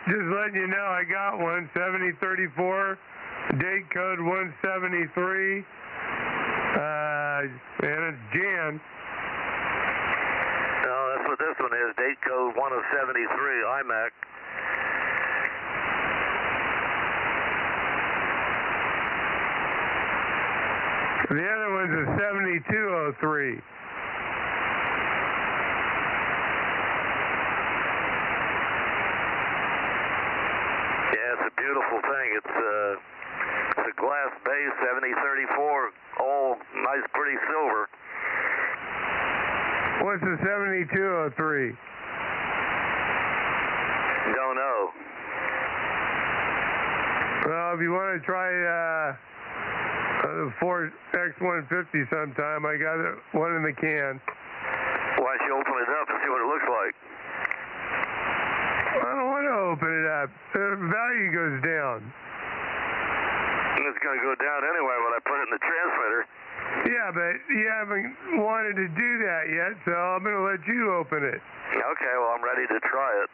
just letting you know I got one, 7034, date code 173, and it's Jan. No, that's what this one is, date code 1 of 73, iMac. The other one's a 7203. Yeah, it's a beautiful thing. It's a glass base, 7034, all nice, pretty silver. What's the 7203? Don't know. Well, if you want to try the 4X150 sometime, I got one in the can. Why don't you open it up and see what it looks like? I don't want to open it up. The value goes down. It's going to go down anyway when I put it in the transmitter. Yeah, but you haven't wanted to do that yet, so I'm going to let you open it. Okay, well, I'm ready to try it.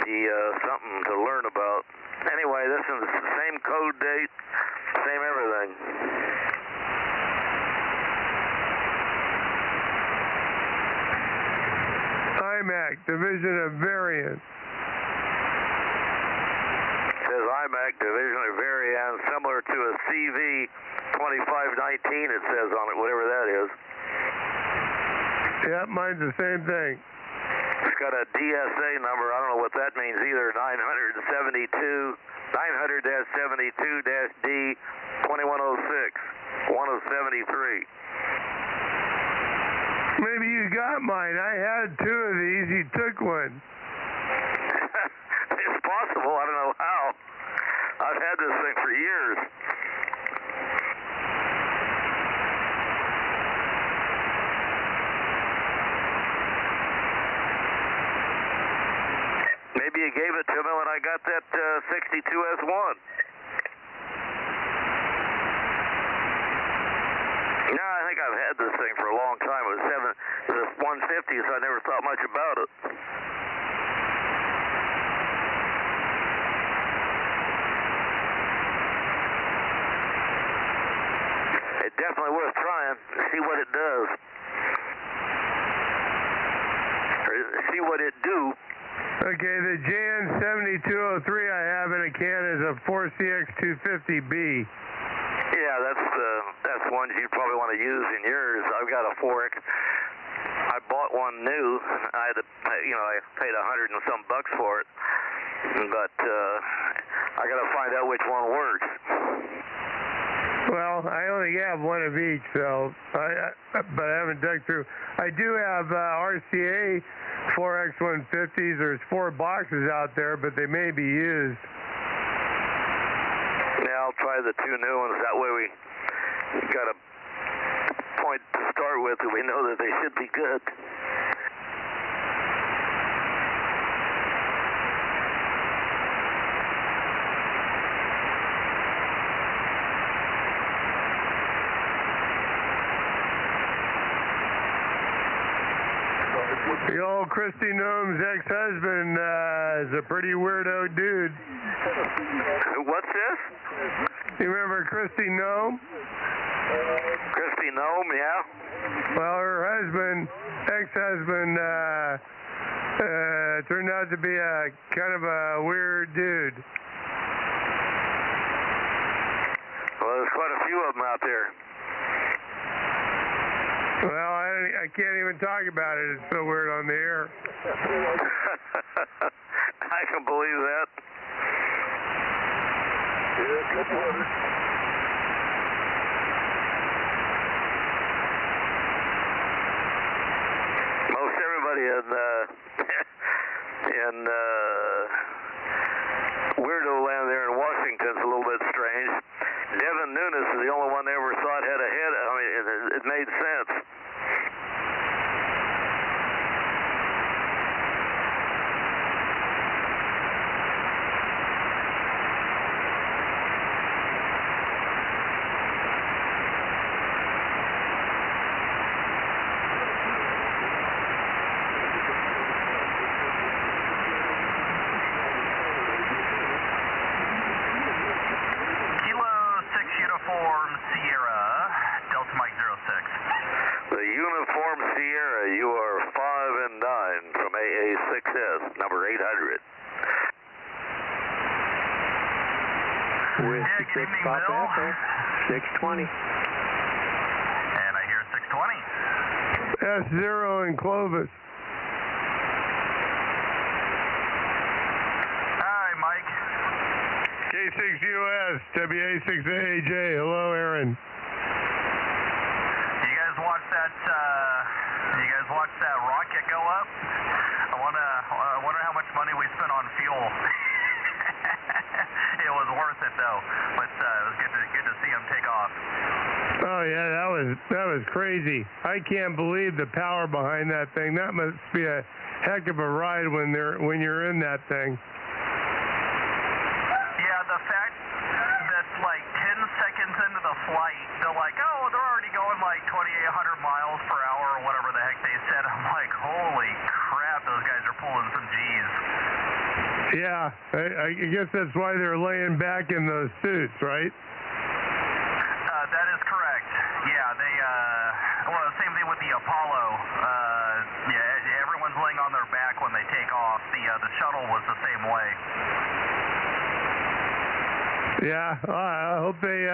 Be something to learn about. Anyway, this is the same code date, same everything. iMac, Division of Variance. It says iMac, Division of Variance, similar to a CV2519, it says on it, whatever that is. Yep, mine's the same thing. It's got a DSA number. I don't know what that means either. 900-72-D 2106, 1 of 73. Maybe you got mine. I had two of these. You took one. It's possible. I don't know how. I've had this thing for years. Maybe you gave it to me when I got that 62S1. No, I think I've had this thing for a long time. It was 150, so I never thought much about it. It's definitely worth trying. See what it does. Or see what it do. Okay, the Jan 7203 I have in a can is a 4CX250B. Yeah, that's one you'd probably want to use in yours. I've got a 4X. I bought one new. I had to pay, I paid $100 and some bucks for it. But I got to find out which one works. Well, I only have one of each, but I haven't dug through. I do have RCA 4X150s. There's 4 boxes out there, but they may be used. Yeah, I'll try the 2 new ones. That way we got a point to start with, and we know that they should be good. The old Christy Gnome's ex-husband is a pretty weirdo dude. What's this? You remember Christy Gnome? Christy Gnome, yeah. Well, her husband, ex-husband, turned out to be a kind of a weird dude. Well, there's quite a few of them out there. Well, I can't even talk about it. It's so weird on the air. I can believe that. Most everybody in weirdo land there in Washington's a little bit strange. Devin Nunes is the only one they ever thought had a head. I mean, it made sense. WA6S, number 800. With good 6 evening, Papa Bill. Echo, 620. And I hear 620. S0 in Clovis. Hi, Mike. K6US, WA6AJ. Hello, Aaron. You guys watch that rocket go up? I wonder how much money we spent on fuel. It was worth it though, but it was good to see him take off. Oh yeah, that was crazy. I can't believe the power behind that thing. That must be a heck of a ride when you're in that thing. Yeah, the fact that like 10 seconds into the flight, they're like, oh, they're already going like 2,800 miles per hour or whatever the heck they said. I'm like, holy crap, those guys are pulling some G's. Yeah, I guess that's why they're laying back in those suits, right? That is correct. Yeah, well, same thing with the Apollo. Yeah, everyone's laying on their back when they take off. The shuttle was the same way. Yeah, I hope they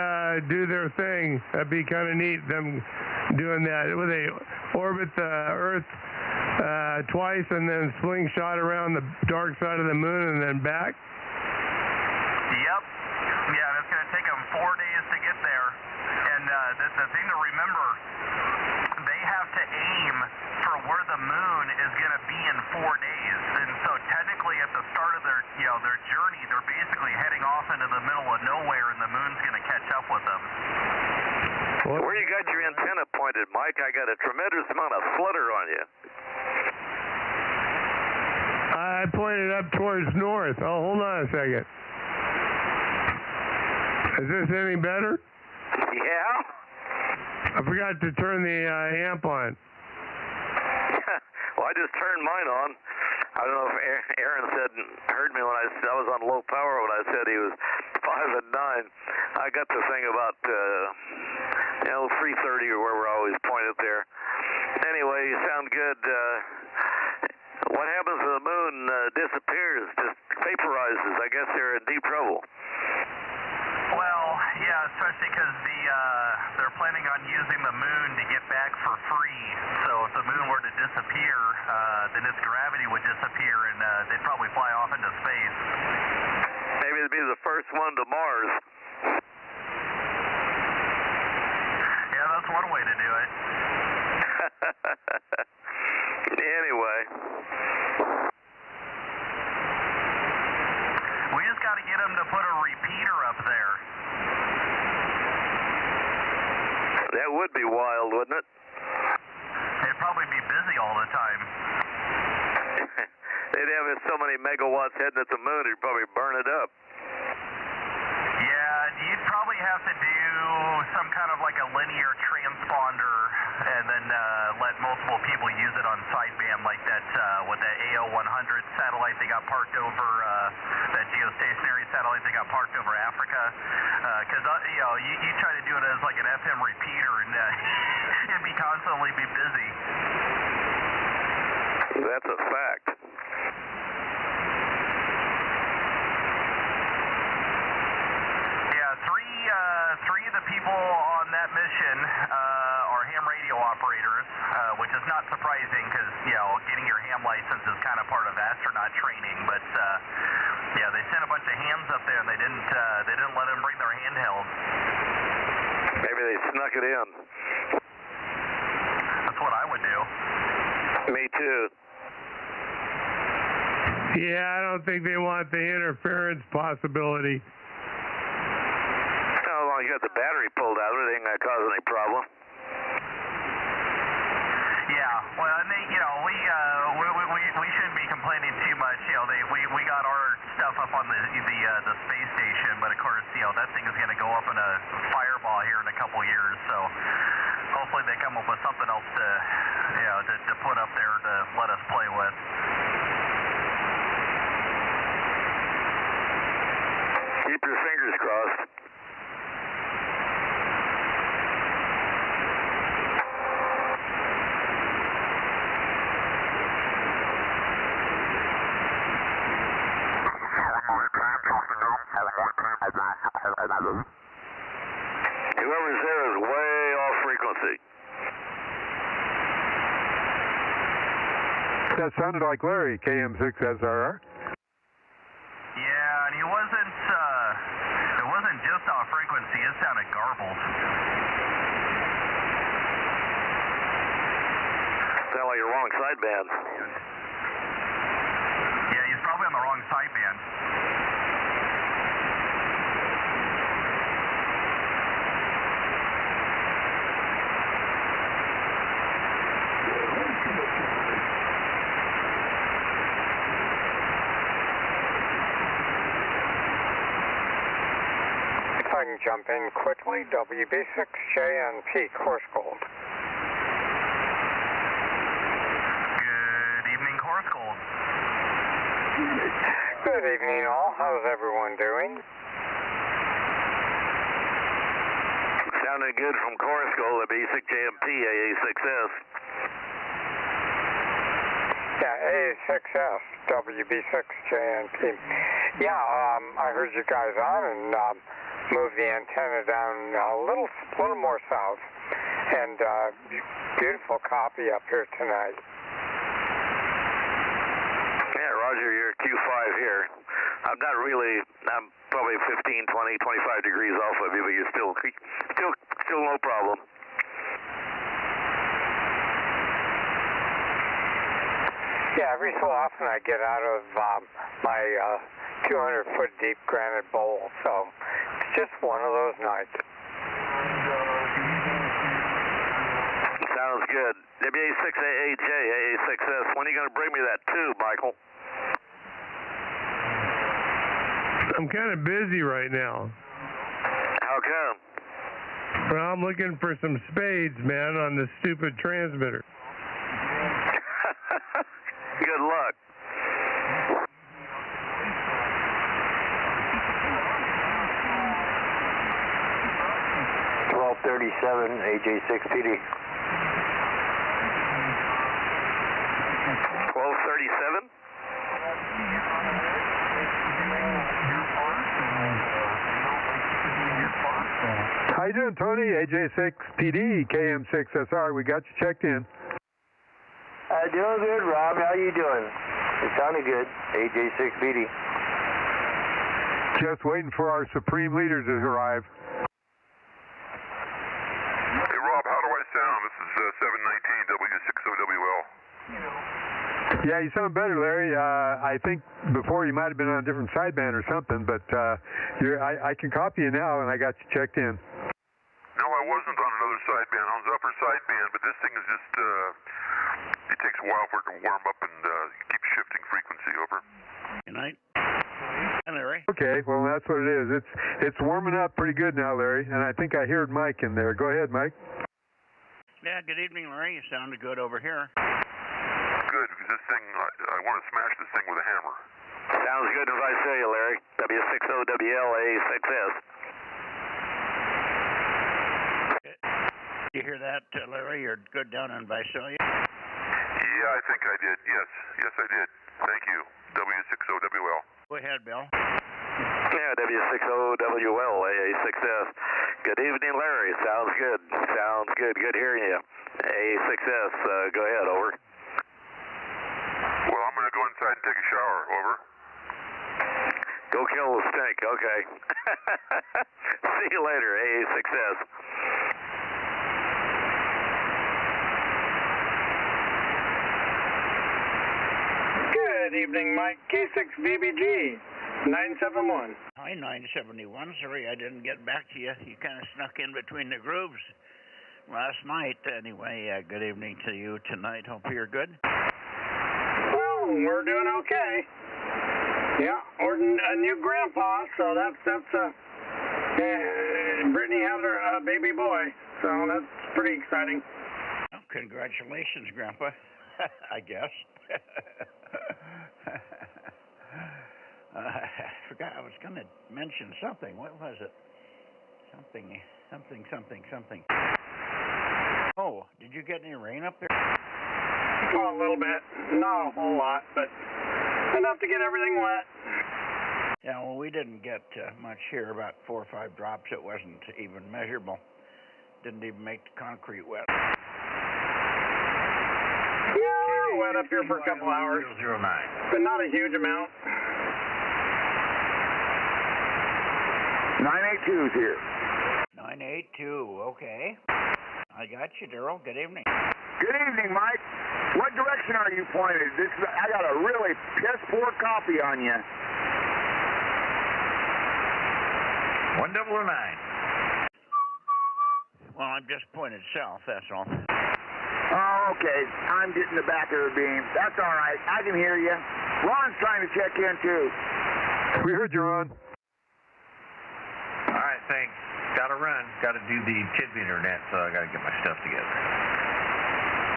do their thing. That'd be kind of neat, them doing that. Would they orbit the Earth twice and then slingshot around the dark side of the moon and then back? Yep. Yeah, it's going to take them 4 days to get there. And the thing to remember, they have to aim for where the moon is going to be in 4 days. And so technically at the start of their journey, they're basically heading off into the middle of nowhere and the moon's going to catch up with them. Where you got your antenna pointed, Mike? I got a tremendous amount of flutter on you. I pointed up towards north. Oh, hold on a second. Is this any better? Yeah? I forgot to turn the amp on. Well, I just turned mine on. I don't know if Aaron heard me when I was on low power when I said he was 5 and 9. I got the thing about 3:30 or where we're always pointed there. Anyway, you sound good. What happens when the moon disappears? Just vaporizes. I guess they're in deep trouble. Well, yeah, especially because they're planning on using the moon to get back for free. So if the moon were to disappear, then its gravity would disappear, and they'd probably fly off into space. Maybe it'd be the first one to Mars. Yeah, that's one way to do it. Anyway. We just got to get them to put a repeater up there. That would be wild, wouldn't it? They'd probably be busy all the time. They'd have so many megawatts heading at the moon, it'd probably burn it up. Yeah, you'd probably have to do some kind of like a linear transponder and then let multiple people use it on sideband like that with that AO100 satellite they got parked over, that geostationary satellite they got parked over Africa. Because, you try to do it as like an FM repeater and it'd be constantly be busy. That's a fact. Three of the people on that mission are ham radio operators, which is not surprising because, getting your ham license is kind of part of astronaut training. But, they sent a bunch of hams up there and they didn't let them bring their handhelds. Maybe they snuck it in. That's what I would do. Me too. Yeah, I don't think they want the interference possibility. You got the battery pulled out, it ain't gonna cause any problem. Yeah, well, and we shouldn't be complaining too much. We got our stuff up on the space station, but of course, that thing is gonna go up in a fireball here in a couple years. So hopefully they come up with something else to put up there to let us play with. Keep your fingers crossed. Whoever's there is way off frequency. That sounded like Larry, KM6SRR. Yeah, and he wasn't, it wasn't just off frequency, it sounded garbled. Sound like you're wrong sideband. Yeah, he's probably on the wrong sideband. If I can jump in quickly, WB6JNP, course gold. Good evening, course gold. Good evening all, how's everyone doing? Sounding good from Chorus Gold, B6JMP, AA6S. Yeah, AA6S, WB6JNP. Yeah, I heard you guys on and moved the antenna down a little more south. And beautiful copy up here tonight. Yeah, Roger, you're Q5 here. I'm probably 15, 20, 25 degrees off of you, but you're still no problem. Yeah, every so often I get out of my 200-foot deep granite bowl, so it's just one of those nights. Sounds good. WA6AAJ, AA6S. When are you going to bring me that tube, Michael? I'm kind of busy right now. How come? Well, I'm looking for some spades, man, on this stupid transmitter. Good luck. AJ6PD. 1237? How you doing, Tony? AJ6PD, KM6SR. We got you checked in. Doing good, Rob. How you doing? It sounded good. AJ6PD. Just waiting for our supreme leader to arrive. Hey, Rob, how do I sound? This is 719 W6OWL. Yeah, you sound better, Larry. I think before you might have been on a different sideband or something, but I can copy you now, and I got you checked in. No, I wasn't on another sideband. I was upper sideband, but this thing is just, it takes a while for it to warm up and keep shifting frequency over. Good night. Hi, Larry. Okay, well, that's what it is. It's warming up pretty good now, Larry, and I think I heard Mike in there. Go ahead, Mike. Yeah, good evening, Larry. You sounded good over here. Good, because this thing, I want to smash this thing with a hammer. Sounds good as I say, Larry. W6OWL A6S. You hear that, Larry? You're good down in Visalia? Yeah, I think I did. Yes. Yes, I did. Thank you. W6OWL. Go ahead, Bill. Yeah, W6OWL AA6S. Good evening, Larry. Sounds good. Sounds good. Good hearing you. AA6S, go ahead, over. Well, I'm going to go inside and take a shower. Over. Go kill the stink. Okay. See you later, AA6S. Good evening, Mike. K6BBG, 971. Hi, 971. Sorry I didn't get back to you. You kind of snuck in between the grooves last night. Anyway, good evening to you tonight. Hope you're good. Well, we're doing okay. Yeah, we're a new grandpa, so that's Brittany has her baby boy, so that's pretty exciting. Well, congratulations, Grandpa. I guess. I forgot I was going to mention something. What was it? Something. Oh, did you get any rain up there? Oh, a little bit. Not a whole lot, but enough to get everything wet. Yeah, well, we didn't get much here, about 4 or 5 drops. It wasn't even measurable. Didn't even make the concrete wet. Yeah, wet up here for a couple hours. 09. But not a huge amount. 982's here. 982, okay. I got you, Daryl. Good evening. Good evening, Mike. What direction are you pointed? I got a really piss poor copy on you. 1009. Well, I'm just pointed south, that's all. Oh, okay. I'm getting the back of the beam. That's all right. I can hear you. Ron's trying to check in, too. We heard you, Ron. All right, thanks. Got to run. Got to do the Tidmeter net, so I got to get my stuff together.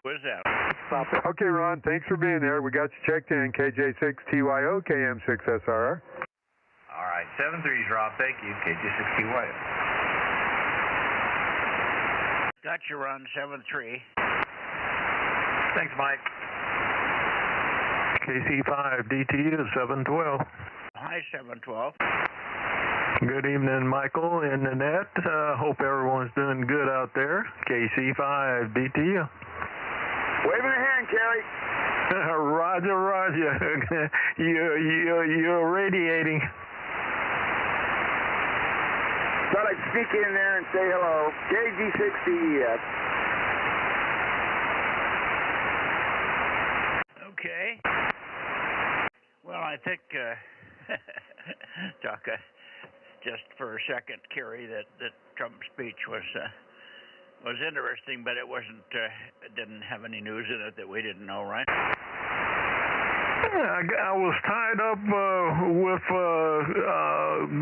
What is that? Okay, Ron, thanks for being there. We got you checked in, KJ6TYO, KM6SRR. All right, 7-3's Rob. Thank you. KJ6TYO. Got you, Ron, 7-3. Thanks, Mike. KC5 DT 712. Hi, 712. Good evening, Michael and Nanette. Hope everyone's doing good out there. KC5 DT. Waving a hand, Kerry. Roger, Roger. You're radiating. Thought I'd sneak in there and say hello. KG6DES. Okay. Well, I think, Doc, just for a second, Kerry, that Trump's speech was interesting, but it wasn't, it didn't have any news in it that we didn't know, right? I was tied up with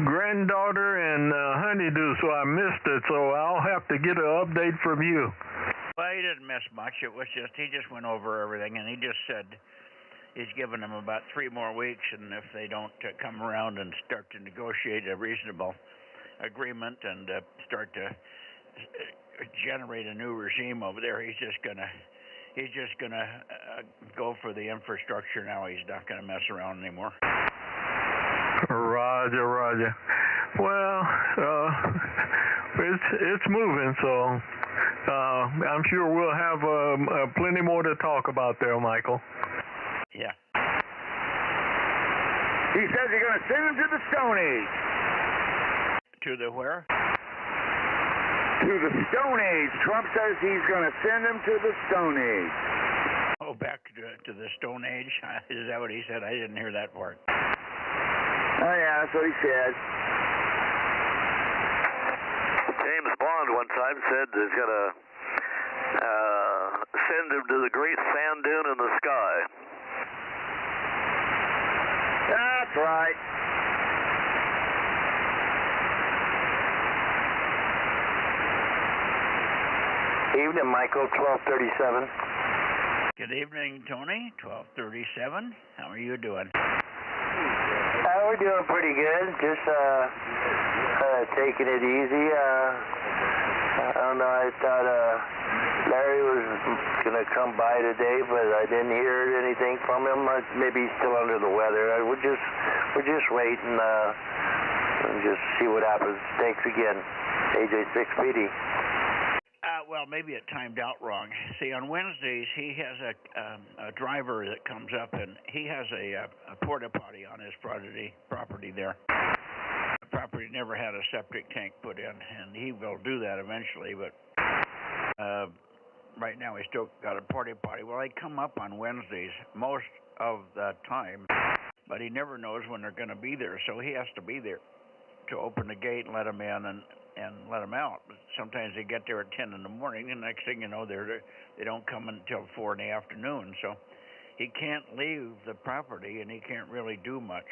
granddaughter and honeydew, so I missed it. So I'll have to get an update from you. Well, he didn't miss much. It was just, he just went over everything, and he just said he's given them about 3 more weeks, and if they don't come around and start to negotiate a reasonable agreement and start to generate a new regime over there, he's just gonna go for the infrastructure now. He's not gonna mess around anymore. Roger, Roger. Well, it's moving, so I'm sure we'll have plenty more to talk about there, Michael. Yeah. He says you're going to send him to the Stone Age. To the where? To the Stone Age. Trump says he's going to send him to the Stone Age. Oh, back to the Stone Age? Is that what he said? I didn't hear that part. Oh, yeah, that's what he said. James Bond one time said he's going to send him to the great sand dune in the sky. That's right. Evening, Michael, 1237. Good evening, Tony, 1237. How are you doing? We're doing pretty good. Just taking it easy. I don't know. I thought Larry was going to come by today, but I didn't hear anything from him. Maybe he's still under the weather. We're just waiting and just see what happens. Thanks again, AJ6PD. Well, maybe it timed out wrong. See, on Wednesdays, he has a driver that comes up, and he has a porta potty on his property there. The property never had a septic tank put in, and he will do that eventually, but right now he's still got a porta potty. Well, they come up on Wednesdays most of the time, but he never knows when they're going to be there, so he has to be there to open the gate and let them in and let them out. But sometimes they get there at 10 in the morning, and next thing you know, they don't come until 4 in the afternoon. So he can't leave the property, and he can't really do much.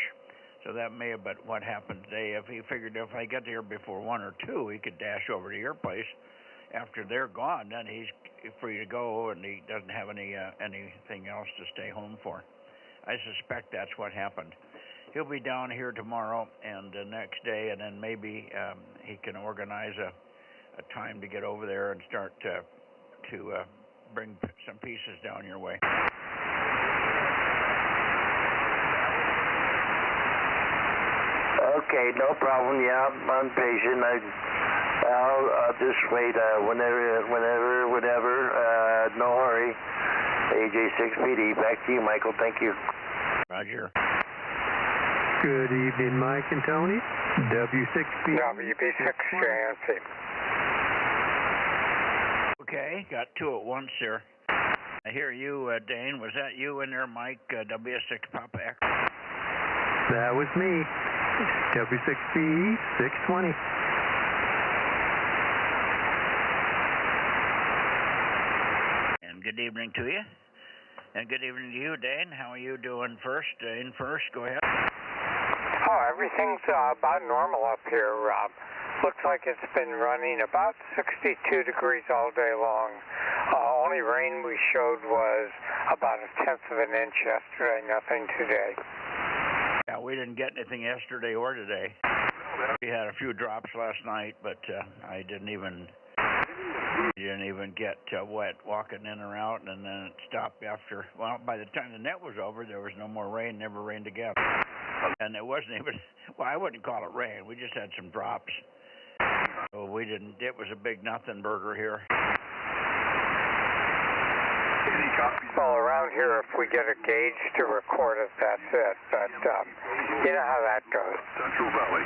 So that may have been what happened today. If he figured if I get there before 1 or 2, he could dash over to your place. After they're gone, then he's free to go, and he doesn't have anything else to stay home for. I suspect that's what happened. He'll be down here tomorrow and the next day, and then maybe he can organize a time to get over there and start to bring some pieces down your way. Okay, no problem. Yeah, I'm patient. I'll just wait. Whenever. No hurry. AJ6PD. Back to you, Michael. Thank you. Roger. Good evening, Mike and Tony. W6B. WB6JNP. Okay, got two at once here. I hear you, Dane. Was that you in there, Mike? W6 Papa X? That was me. W6B 620. And good evening to you. And good evening to you, Dane. How are you doing first? Dane first, go ahead. Oh, everything's about normal up here. Looks like it's been running about 62 degrees all day long. Only rain we showed was about 1/10 of an inch yesterday, nothing today. Yeah, we didn't get anything yesterday or today. We had a few drops last night, but I didn't even get wet walking in or out, and then it stopped after. Well, by the time the net was over, there was no more rain. Never rained again, and it wasn't even. Well, I wouldn't call it rain. We just had some drops. So we didn't. It was a big nothing burger here. Well, around here, if we get a gauge to record it, that's it. But you know how that goes. Central Valley.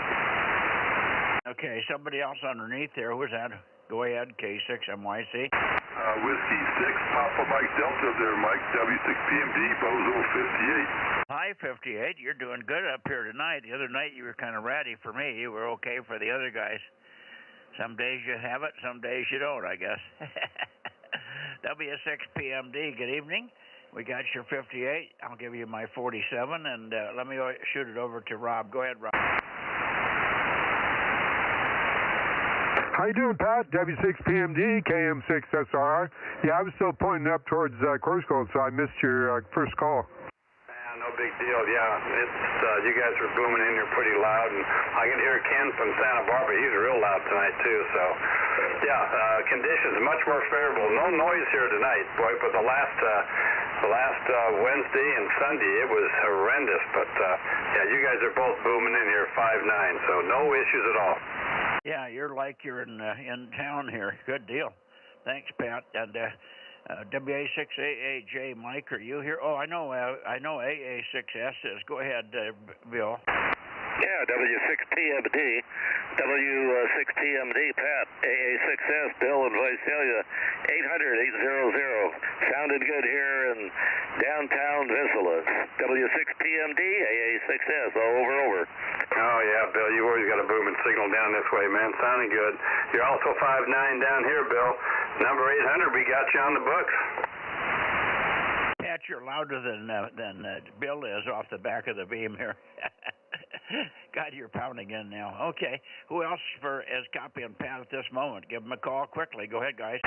Okay, somebody else underneath there. Who's that? Go ahead, K6MYC. Whiskey 6, Papa Mike Delta there, Mike. W6PMD, Bozo 58. Hi, 58. You're doing good up here tonight. The other night you were kind of ratty for me. You were okay for the other guys. Some days you have it, some days you don't, I guess. W6PMD, good evening. We got your 58. I'll give you my 47, and let me shoot it over to Rob. Go ahead, Rob. How you doing, Pat? W6PMD, KM6SR. Yeah, I was still pointing up towards Course Gold, so I missed your first call. No big deal. Yeah, it's you guys were booming in here pretty loud, and I can hear Ken from Santa Barbara. He's real loud tonight too. So, yeah, conditions much more favorable. No noise here tonight, boy. But the last Wednesday and Sunday it was horrendous. But yeah, you guys are both booming in here 5-9, so no issues at all. Yeah, you're like you're in town here. Good deal. Thanks, Pat. And WA6AAJ, Mike, are you here? Oh, I know AA6S is. Go ahead, Bill. Yeah, W6PMD, W6PMD, Pat, AA6S, Bill in Visalia, 800-800. Sounded good here in downtown Visalia. W6PMD, AA6S, over. Oh, yeah, Bill, you always got a booming signal down this way, man. Sounding good. You're also 5-9 down here, Bill. Number 800, we got you on the books. Pat, you're louder than Bill is off the back of the beam here. God, you're pounding in now. Okay. Who else is copying Pat at this moment? Give him a call quickly. Go ahead, guys.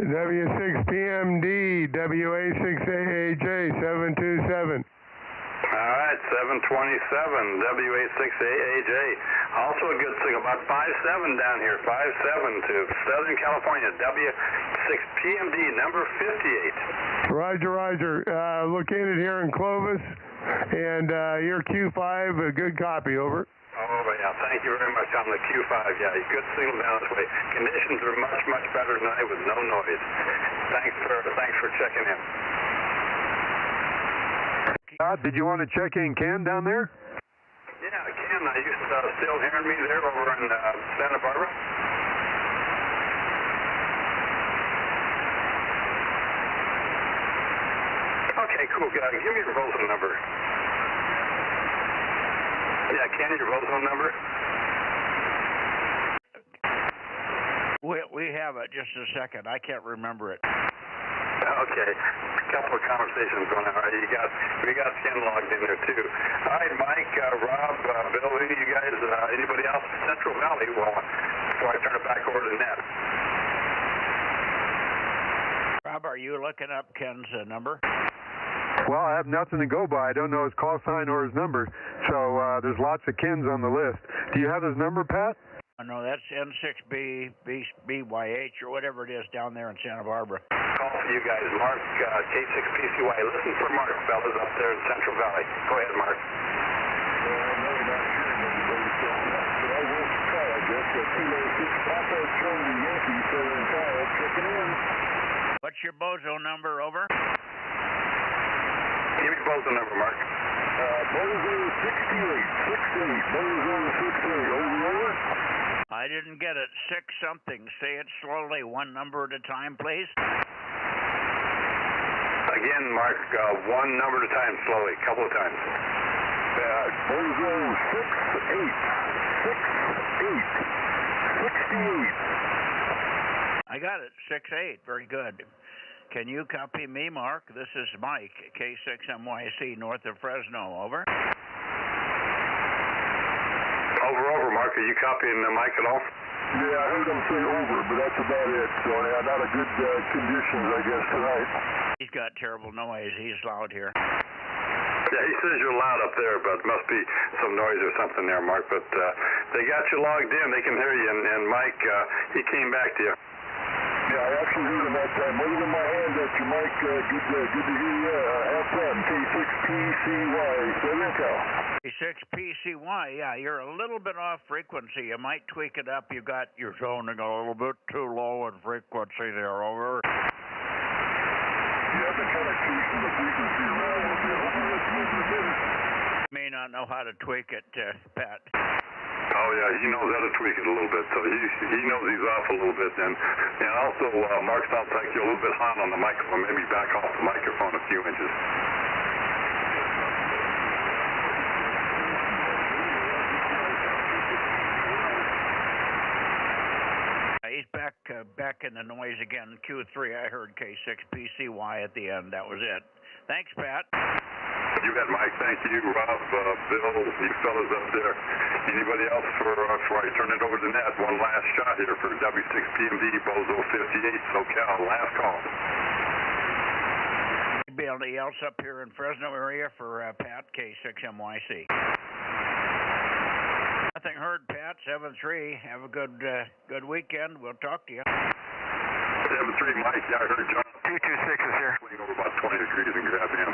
W6PMD, WA6AAJ, 727. All right, 727, W86AAJ. Also a good signal, about 5-7 down here, 5-7 to Southern California, W6PMD, number 58. Roger. Located here in Clovis, and your Q5, a good copy, over. Oh, yeah, thank you very much on the Q5. Yeah, good signal down this way. Conditions are much, much better tonight with no noise. Thanks for checking in. Did you want to check in Ken down there? Yeah, Ken, are you still hearing me there over in Santa Barbara? Okay, cool. Give me your Bozo number. Yeah, Ken, your Bozo number? We have it. Just a second. I can't remember it. Okay. A couple of conversations going on. All right, we got Ken logged in there too. All right, Mike, Rob, Bill, any of you guys, anybody else in Central Valley? Well, before I turn it back over to Ned. Rob, are you looking up Ken's number? Well, I have nothing to go by. I don't know his call sign or his number. So there's lots of Kens on the list. Do you have his number, Pat? No, that's N6BYH or whatever it is down there in Santa Barbara. Call for you guys, Mark, K6PCY. Listen for Mark, fellas, up there in Central Valley. Go ahead, Mark. What's your Bozo number, over? Give me Bozo number, Mark. Bozo 68, Bozo 68, over. I didn't get it. 6 something. Say it slowly, one number at a time, please. Again, Mark, one number at a time, slowly, a couple of times. Bozo 68, 68. I got it. 68. Very good. Can you copy me, Mark? This is Mike, K6MYC, north of Fresno. Over. Over, Mark. Are you copying Mike at all? Yeah, I heard him say over, but that's about it. So, yeah, not a good conditions, I guess, tonight. He's got terrible noise. He's loud here. Yeah, he says you're loud up there, but must be some noise or something there, Mark. But they got you logged in. They can hear you. And Mike, he came back to you. Yeah, I actually heard him that time. Waving my hand at you, Mike. Good to hear you. FM, K6PCY, SoCal. K6PCY, yeah, you're a little bit off frequency. You might tweak it up. You're sounding a little bit too low in frequency there, over. Yeah, I've been kind of tweaking the frequency around a bit. Hopefully that's moving better. May not know how to tweak it, Pat. Oh, yeah, he knows how to tweak it a little bit, so he knows he's off a little bit. And also, Mark sounds like you're a little bit hot on the microphone. Maybe back off the microphone a few inches. He's back in the noise again. Q3, I heard K6PCY at the end. That was it. Thanks, Pat. You bet, Mike. Thank you, Rob, Bill, you fellas up there. Anybody else before I turn it over to Ned? One last shot here for W6PMD, Bozo 58, SoCal. Last call. Anybody else up here in Fresno area for Pat, K6MYC? Nothing heard, Pat. 7-3. Have a good weekend. We'll talk to you. 7-3, Mike. Yeah, I heard John. 226 is here. Swing over about 20 degrees and grab him.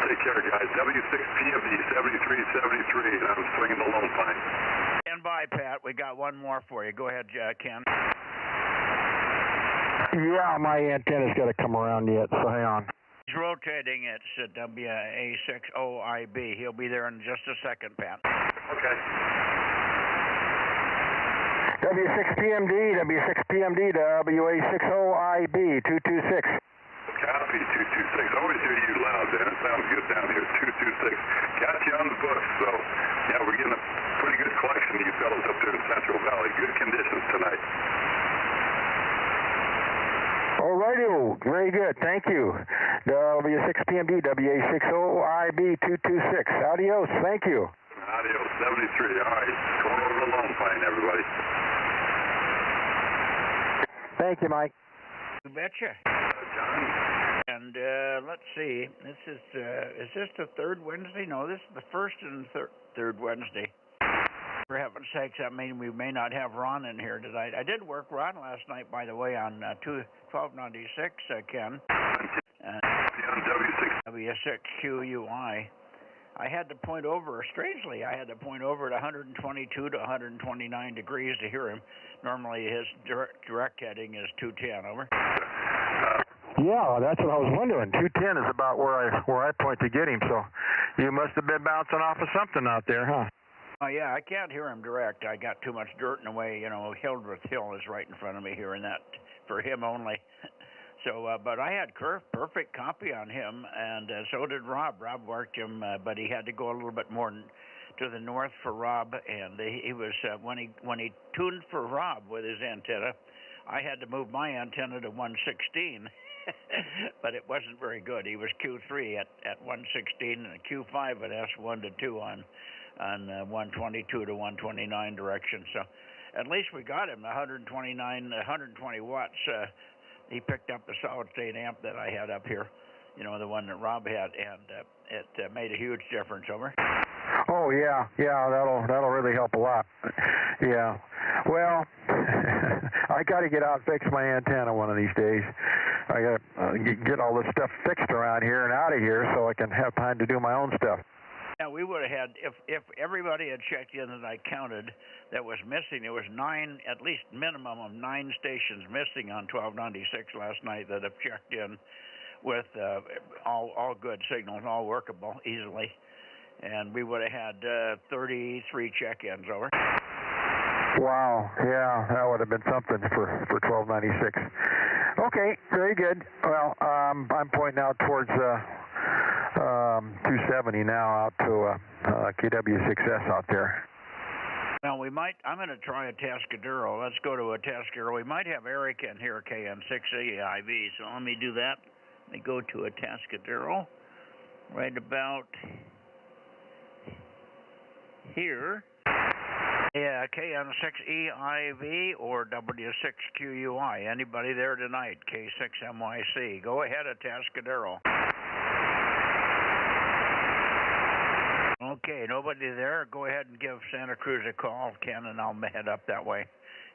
Take care, guys. W6PMD 7373, and I'm swinging the Lone Pine. Stand by, Pat. We got one more for you. Go ahead, Ken. Yeah, my antenna's got to come around yet, so hang on. He's rotating. It's WA60IB. He'll be there in just a second, Pat. Okay. W6PMD, WA60IB, 226. Copy, 226. Always hear you loud, man. It sounds good down here. 226. Got you on the books, so yeah, we're getting a pretty good collection of you fellas up there in Central Valley. Good conditions tonight. All righty, very good. Thank you. W6PMD, WA60IB, 226. Adios. Thank you. Adios, 73. All right. Going over the Lone Pine, everybody. Thank you, Mike. You betcha. John? And let's see. Is this the third Wednesday? No, this is the first and third Wednesday. For heaven's sakes, that means we may not have Ron in here tonight. I did work Ron last night, by the way, on 1296, Ken. W6QUI. I had to point over, strangely, I had to point over at 122 to 129 degrees to hear him. Normally his direct heading is 210, over. Yeah, that's what I was wondering. 210 is about where I point to get him, so you must have been bouncing off of something out there, huh? Oh, yeah, I can't hear him direct. I got too much dirt in the way. You know, Hildreth Hill is right in front of me here, and that for him only. So, but I had perfect copy on him, and so did Rob. Rob worked him, but he had to go a little bit more to the north for Rob, and he was when he tuned for Rob with his antenna, I had to move my antenna to 116, but it wasn't very good. He was Q3 at 116 and Q5 at S1 to 2 on 122 to 129 direction. So at least we got him 120 watts. He picked up the solid-state amp that I had up here, you know, the one that Rob had, and it made a huge difference, over. Oh, yeah, that'll really help a lot. Yeah. Well, I got to get out and fix my antenna one of these days. I got to get all this stuff fixed around here and out of here so I can have time to do my own stuff. Yeah, we would have had, if everybody had checked in that I counted that was missing, there was at least minimum of 9 stations missing on 1296 last night that have checked in with all good signals, all workable easily. And we would have had 33 check-ins over. Wow, yeah, that would have been something for 1296. Okay, very good. Well, I'm pointing out towards 270 now out to KW6S out there. Well, I'm going to try a Tascadero. Let's go to a Tascadero. We might have Eric in here, KN6AIV, so let me do that. Let me go to a Tascadero right about here. Yeah, KN6EIV or W6QUI. Anybody there tonight? K6MYC. Go ahead, a Tascadero. Okay, nobody there. Go ahead and give Santa Cruz a call, Ken, and I'll head up that way.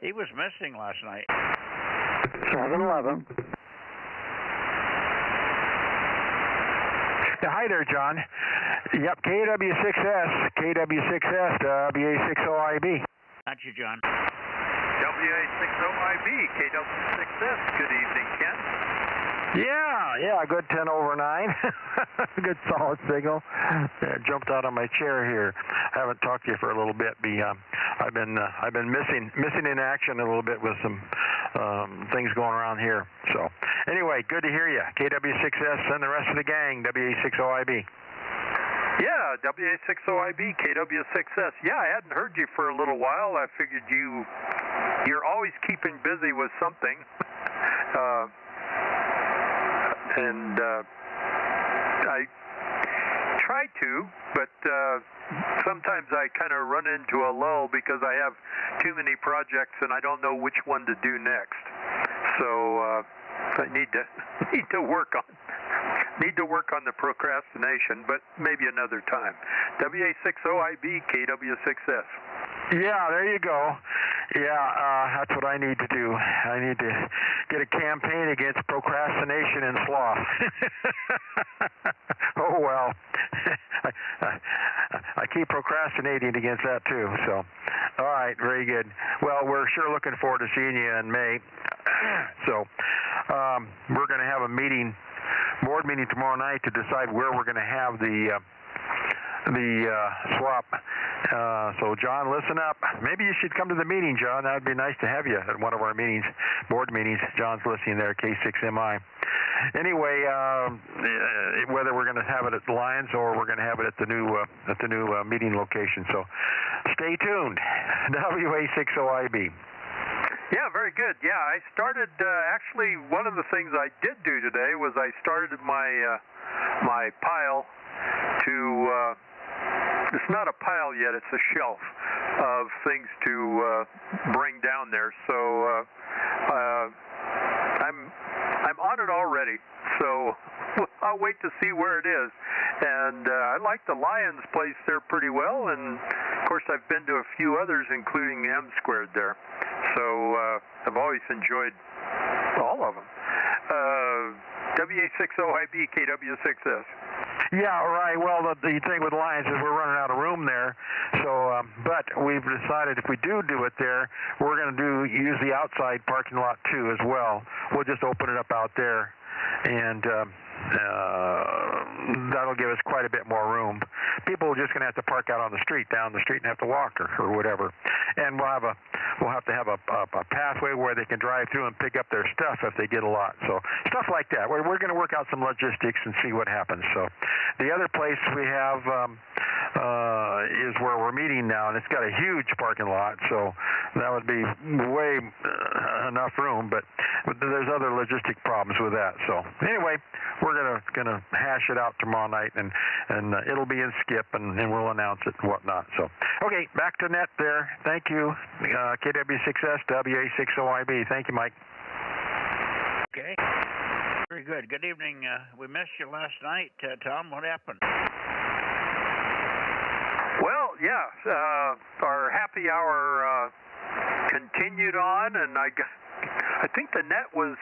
He was missing last night. 711. Yeah, hi there, John. Yep, KW6S, WA60IB. That's you, John. WA60IB, KW6S. Good evening, Ken. Yeah, good 10 over 9. Good solid signal. Yeah, jumped out of my chair here. I haven't talked to you for a little bit. I've been missing in action a little bit with some things going around here. So anyway, good to hear you. KW6S and the rest of the gang, WA60IB. Yeah, WA60IB, KW6S. Yeah, I hadn't heard you for a little while. I figured you're always keeping busy with something. And I try to, but sometimes I kind of run into a lull because I have too many projects and I don't know which one to do next. So I need to work on the procrastination, but maybe another time. WA60IB, KW6S. Yeah, there you go. Yeah, that's what I need to do. I need to get a campaign against procrastination and sloth. Oh, well. I keep procrastinating against that, too. So, all right, very good. Well, we're sure looking forward to seeing you in May. So, we're going to have a board meeting tomorrow night to decide where we're going to have the swap. So, John, listen up. Maybe you should come to the meeting, John. That would be nice to have you at one of our meetings, board meetings. John's listening there, K6MI. Anyway, whether we're going to have it at the Lions or we're going to have it at the new meeting location. So, stay tuned. WA60IB. Yeah, very good. Yeah, I started, actually, one of the things I did do today was I started my pile to, it's not a pile yet, it's a shelf of things to bring down there. So I'm on it already. So I'll wait to see where it is. And I like the Lions place there pretty well. And of course, I've been to a few others, including M Squared there. So I've always enjoyed all of them. WA60IB, KW6S. Yeah, right. Well, the thing with Lions is we're running out of room there. So, but we've decided if we do it there, we're going to use the outside parking lot too as well. We'll just open it up out there, and that'll give us quite a bit more room. People are just going to have to park out on the street, down the street, and have to walk or whatever. And we'll have to have a pathway where they can drive through and pick up their stuff if they get a lot. So stuff like that. We're going to work out some logistics and see what happens. So the other place we have is where we're meeting now, and it's got a huge parking lot. So that would be way enough room, but there's other logistic problems with that. So anyway, we're gonna hash it out tomorrow night, and it'll be in Skip, and we'll announce it and whatnot. So okay, back to net there. Thank you, KW6S, WA60IB. Thank you, Mike. Okay, very good. Good evening. We missed you last night, Tom. What happened? Well, yeah, our happy hour continued on, and I think the net was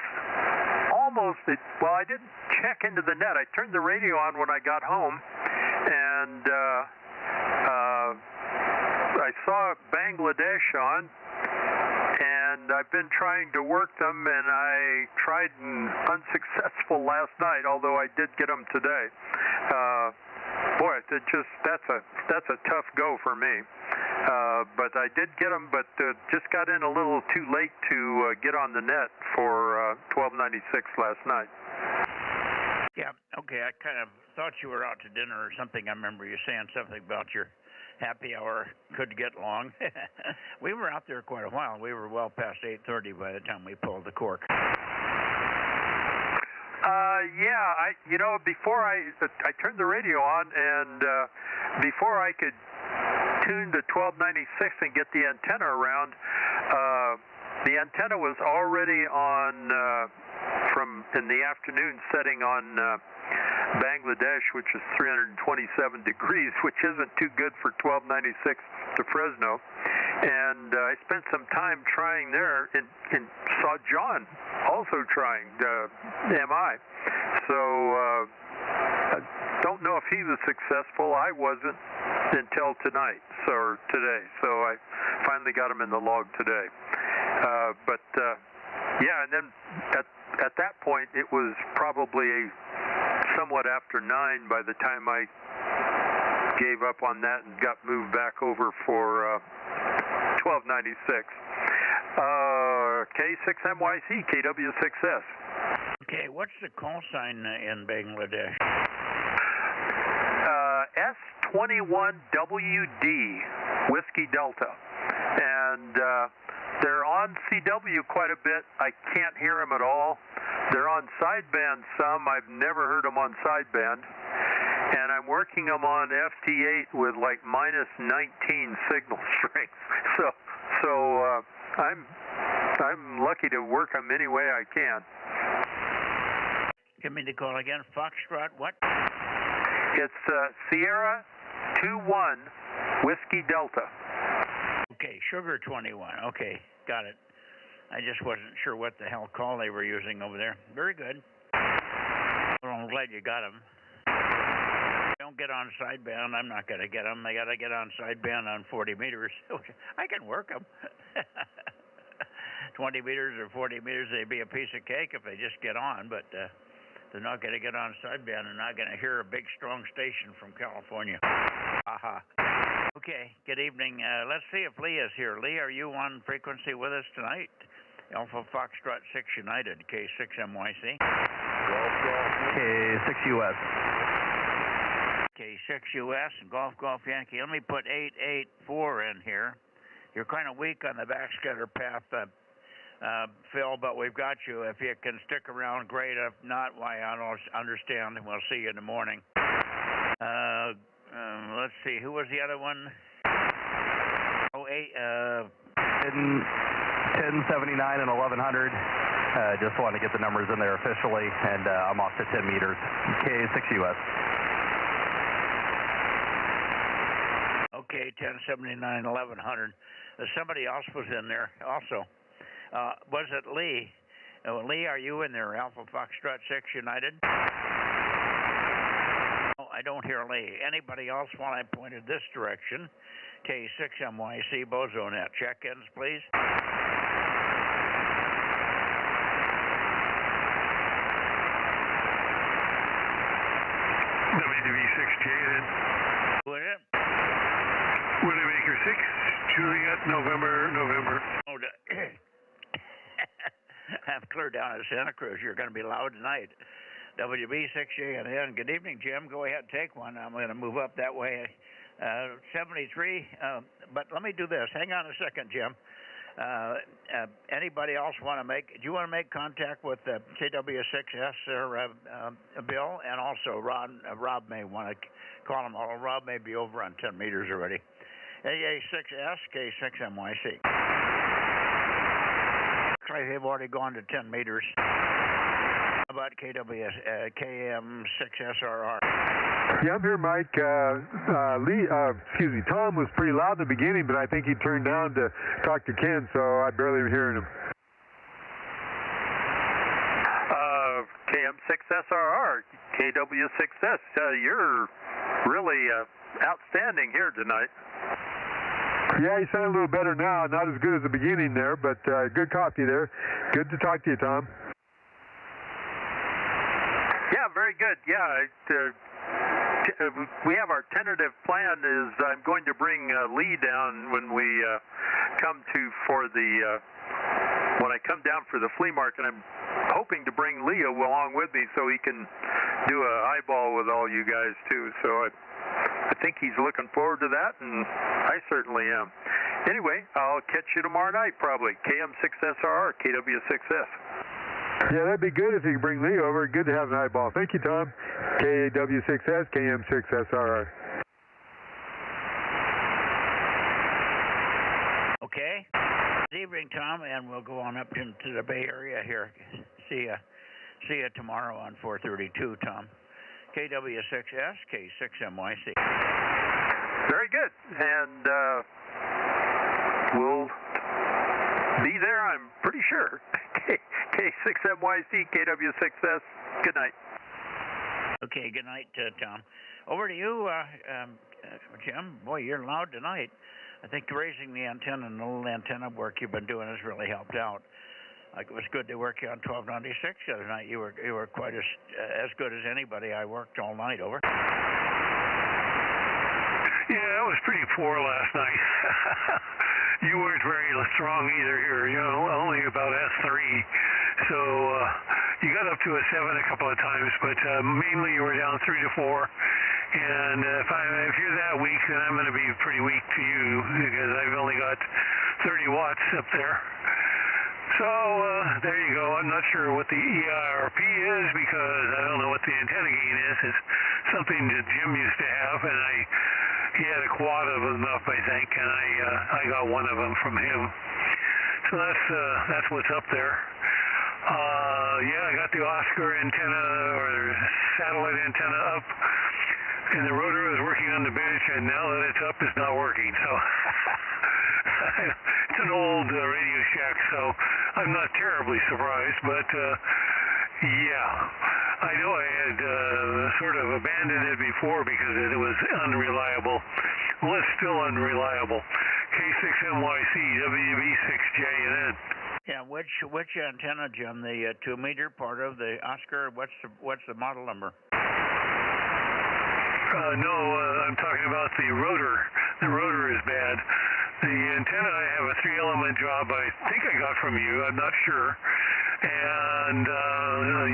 almost, well, I didn't check into the net. I turned the radio on when I got home, and I saw Bangladesh on, and I've been trying to work them, and I tried and unsuccessful last night, although I did get them today. Boy, that's a tough go for me. But I did get them, but just got in a little too late to get on the net for 1296 last night. Yeah, okay, I kind of thought you were out to dinner or something. I remember you saying something about your happy hour could get long. We were out there quite a while. We were well past 8:30 by the time we pulled the cork. Yeah, before I turned the radio on, and before I could tune to 1296 and get the antenna around, the antenna was already on from in the afternoon setting on Bangladesh, which is 327 degrees, which isn't too good for 1296 to Fresno. And I spent some time trying there and saw John also trying MI. So I don't know if he was successful. I wasn't until tonight, or today. So I finally got him in the log today. Yeah, and then at that point, it was probably somewhat after 9 by the time I gave up on that and got moved back over for 1296. K6MYC, KW6S. Okay, what's the call sign in Bangladesh? S21WD, Whiskey Delta. And they're on CW quite a bit. I can't hear them at all. They're on sideband some. I've never heard them on sideband. And I'm working them on FT8 with like -19 signal strength. So I'm lucky to work them any way I can. Give me the call again. Foxtrot, what? It's Sierra 21 Whiskey Delta. Okay, Sugar 21. Okay, got it. I just wasn't sure what the hell call they were using over there. Very good. Well, I'm glad you got them. Don't get on sideband. I'm not going to get them. I got to get on sideband on 40 meters. I can work them. 20 meters or 40 meters, they'd be a piece of cake if they just get on, but they're not going to get on sideband. They're not going to hear a big, strong station from California. Aha. Okay, good evening. Let's see if Lee is here. Lee, are you on frequency with us tonight? Alpha Foxtrot 6 United, K6MYC. K6US. K6US and Golf Yankee. Let me put 884 in here. You're kind of weak on the backscatter path, Phil, but we've got you. If you can stick around, great. If not, why, I don't understand, and we'll see you in the morning. Let's see, who was the other one? 1079 and 1100. Just want to get the numbers in there officially, and I'm off to 10 meters. K6US. Okay, 1079, 1100. Somebody else was in there also. Was it Lee? Lee, are you in there? Alpha Foxtrot 6 United? Oh, I don't hear Lee. Anybody else while I pointed this direction? K6MYC Bozo Net. Check-ins, please. WB6J then. What is it? Widowmaker 6, Juliet, November. Oh, I'm clear down at Santa Cruz. You're going to be loud tonight. WB6JNN. Good evening, Jim. Go ahead, take one. I'm going to move up that way. 73. But let me do this. Hang on a second, Jim. Anybody else want to make? Do you want to make contact with KW6S or Bill, and also Rob may want to call him. Although Rob may be over on 10 meters already. AA6S K6MYC. Looks like they've already gone to 10 meters. How about KM6SRR? Yeah, I'm here, Mike. Tom was pretty loud in the beginning, but I think he turned down to talk to Ken, so I barely was hearing him. KM6SRR, KW6S, you're really outstanding here tonight. Yeah, you sound a little better now. Not as good as the beginning there, but good copy there. Good to talk to you, Tom. Yeah, very good. Yeah, we have our tentative plan is I'm going to bring Lee down when we come down for the flea market. I'm hoping to bring Leo along with me so he can do a eyeball with all you guys too. So I think he's looking forward to that, and I certainly am. Anyway, I'll catch you tomorrow night probably. KM6SRR, KW6S. Yeah, that'd be good if you could bring Leo over. Good to have an eyeball. Thank you, Tom. KW6S, KM6SRR. Okay. Good evening, Tom, and we'll go on up into the Bay Area here. See ya tomorrow on 432, Tom. KW6S, K6MYC. Very good, and we'll be there, I'm pretty sure. K6MYC, KW6S. Good night. Okay, good night, Tom. Over to you, Jim. Boy, you're loud tonight. I think raising the antenna and the little antenna work you've been doing has really helped out. Like, it was good to work you on 1296 the other night. You were quite as good as anybody I worked all night over. Yeah, that was pretty poor last night. You weren't very strong either here, only about S3. So you got up to a 7 a couple of times, but mainly you were down 3 to 4. And if you're that weak, then I'm going to be pretty weak to you because I've only got 30 watts up there. So there you go. I'm not sure what the EIRP is because I don't know what the antenna gain is. It's something that Jim used to have, and he had a quad of them up, I think, and I got one of them from him. So that's what's up there. Yeah, I got the Oscar antenna or satellite antenna up, and the rotor was working on the bench, and now that it's up, it's not working. So it's an old Radio Shack, so I'm not terribly surprised, but yeah, I know I had sort of abandoned it before because it was unreliable. Well, it's still unreliable. K6MYC, WB6JNN. Yeah, which antenna, Jim? The 2-meter part of the Oscar? What's the model number? No, I'm talking about the rotor. The rotor is bad. The antenna, I have a 3-element job I think I got from you. I'm not sure. And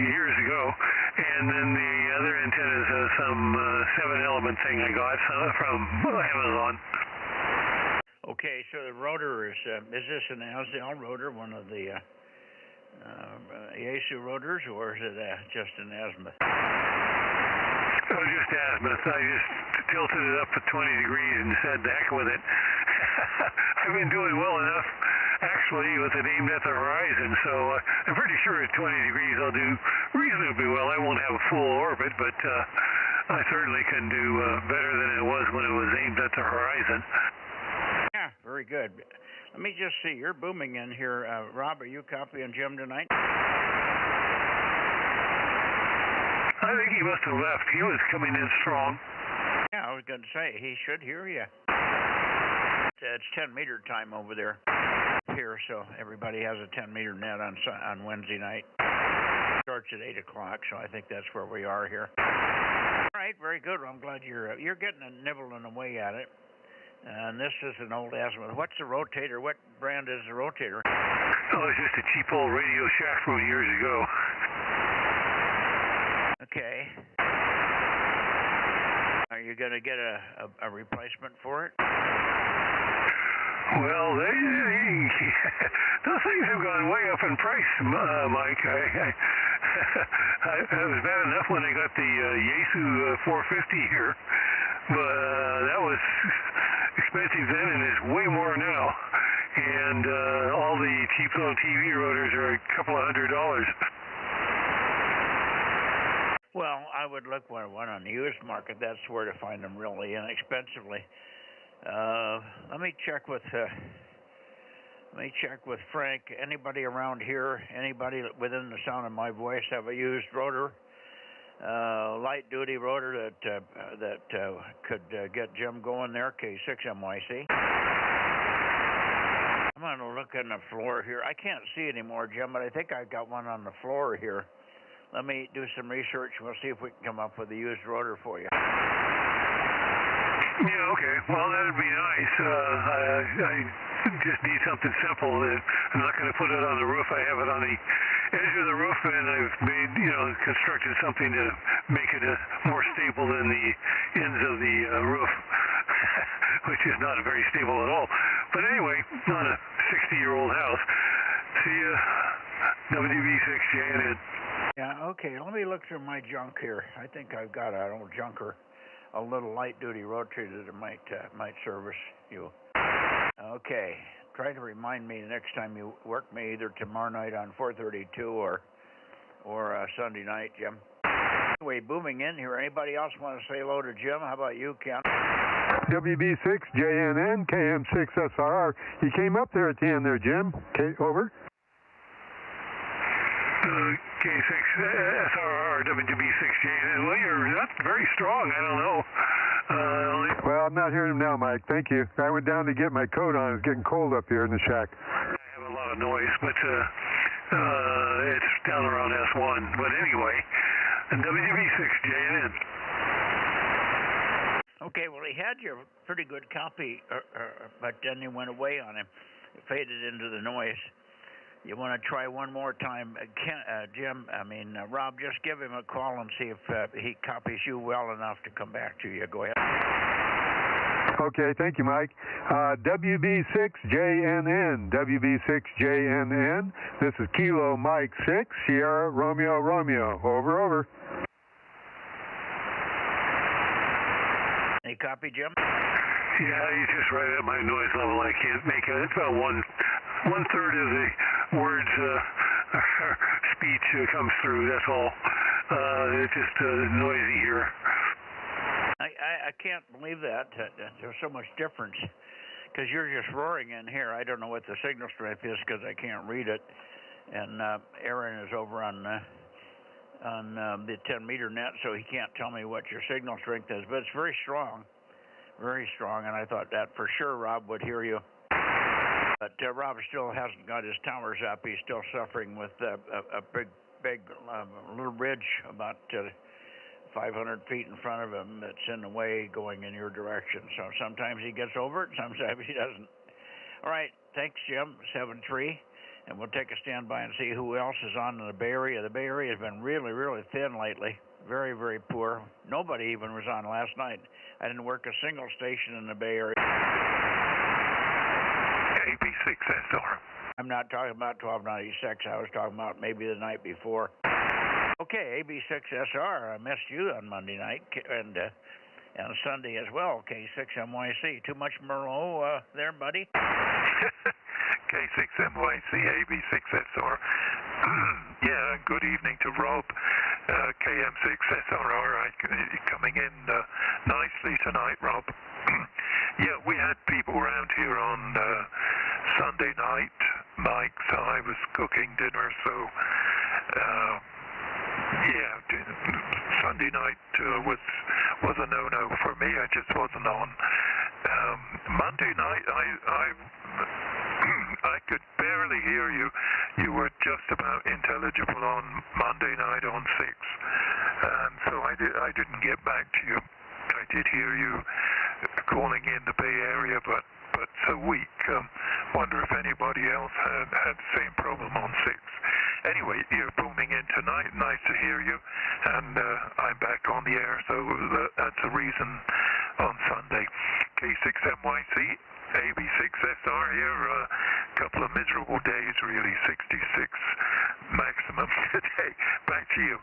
years ago. And then the other antenna is some 7-element thing I got from Amazon. Okay, so the rotor is this an Azel rotor, one of the Yaesu rotors, or is it just an azimuth? Oh, just azimuth. I just tilted it up to 20 degrees and said, the heck with it. I've been doing well enough, actually, with it aimed at the horizon, so I'm pretty sure at 20 degrees I'll do reasonably well. I won't have a full orbit, but I certainly can do better than it was when it was aimed at the horizon. Yeah, very good. Let me just see. You're booming in here. Rob, are you copying Jim tonight? I think he must have left. He was coming in strong. Yeah, I was going to say, he should hear you. It's 10-meter time over there here, so everybody has a 10-meter net on Wednesday night. Starts at 8 o'clock, so I think that's where we are here. All right, very good. I'm glad you're getting a nibbling away at it. And this is an old azimuth. What's the rotator? What brand is the rotator? Oh, it's just a cheap old Radio Shack from years ago. Okay. Are you going to get a replacement for it? Well, those things have gone way up in price, Mike. It was bad enough when I got the Yaesu 450 here, but that was expensive then and is way more now. And all the cheap little TV rotors are a couple of $100. Well, I would look for one on the used market. That's where to find them really inexpensively. Let me check with Frank. Anybody around here? Anybody within the sound of my voice have a used rotor? light duty rotor that could get Jim going there, K6MYC. I'm going to look on the floor here. I can't see anymore, Jim, but I think I've got one on the floor here. Let me do some research, and we'll see if we can come up with a used rotor for you. Yeah, okay. Well, that would be nice. I just need something simple. I'm not going to put it on the roof. I have it on the edge of the roof, and I've made, constructed something to make it more stable than the ends of the roof, which is not very stable at all. But anyway, not a 60-year-old house. See ya, WB6JNN. Yeah, okay. Let me look through my junk here. I think I've got an old junker, a little light-duty rotator that might service you. Okay. Try to remind me the next time you work me, either tomorrow night on 432 or Sunday night, Jim. Anyway, booming in here. Anybody else want to say hello to Jim? How about you, Ken? WB6JNN, KM6SRR. You came up there at the end there, Jim. Okay, over. K6SRR, WB6JNN. Well, that's very strong. I don't know. Well, I'm not hearing him now, Mike. Thank you. I went down to get my coat on. It's getting cold up here in the shack. I have a lot of noise, but it's down around S1. But anyway, WB6JNN. Okay, well, he had your pretty good copy, but then you went away on him. It faded into the noise. You want to try one more time, Rob, just give him a call and see if he copies you well enough to come back to you. Go ahead. Okay, thank you, Mike. WB6JNN, WB6JNN. This is Kilo Mike 6, Sierra Romeo Romeo. Over, over. Any copy, Jim? Yeah, he's just right at my noise level. I can't make it. It's about one third of the words speech comes through. That's all. It's just noisy here. I can't believe that. There's so much difference because you're just roaring in here. I don't know what the signal strength is because I can't read it. And Aaron is over on the 10-meter net, so he can't tell me what your signal strength is. But it's very strong, and I thought that for sure Rob would hear you. But Rob still hasn't got his towers up. He's still suffering with a big little ridge about 500 feet in front of him that's in the way going in your direction. So sometimes he gets over it, sometimes he doesn't. All right, thanks, Jim, 7-3. And we'll take a standby and see who else is on in the Bay Area. The Bay Area has been really, really thin lately. Very, very poor. Nobody even was on last night. I didn't work a single station in the Bay Area. AB6SR. I'm not talking about 1296. I was talking about maybe the night before. Okay, AB6SR. I missed you on Monday night and Sunday as well. K6MYC. Too much Merlot there, buddy? K6MYC, AB6SR. Yeah, good evening to Rob, KM6SRR. Coming in nicely tonight, Rob. Yeah, we had people around here on Sunday night, Mike, so I was cooking dinner, so Sunday night was a no-no for me. I just wasn't on. Monday night, I could barely hear you. You were just about intelligible on Monday night on 6, and so I didn't get back to you. I did hear you calling in the Bay Area, but so weak. Wonder if anybody else had the same problem on 6. Anyway, you're booming in tonight. Nice to hear you, and I'm back on the air, so that's the reason on Sunday. K6MYC, AB6SR here. A couple of miserable days, really. 66 maximum today. Back to you.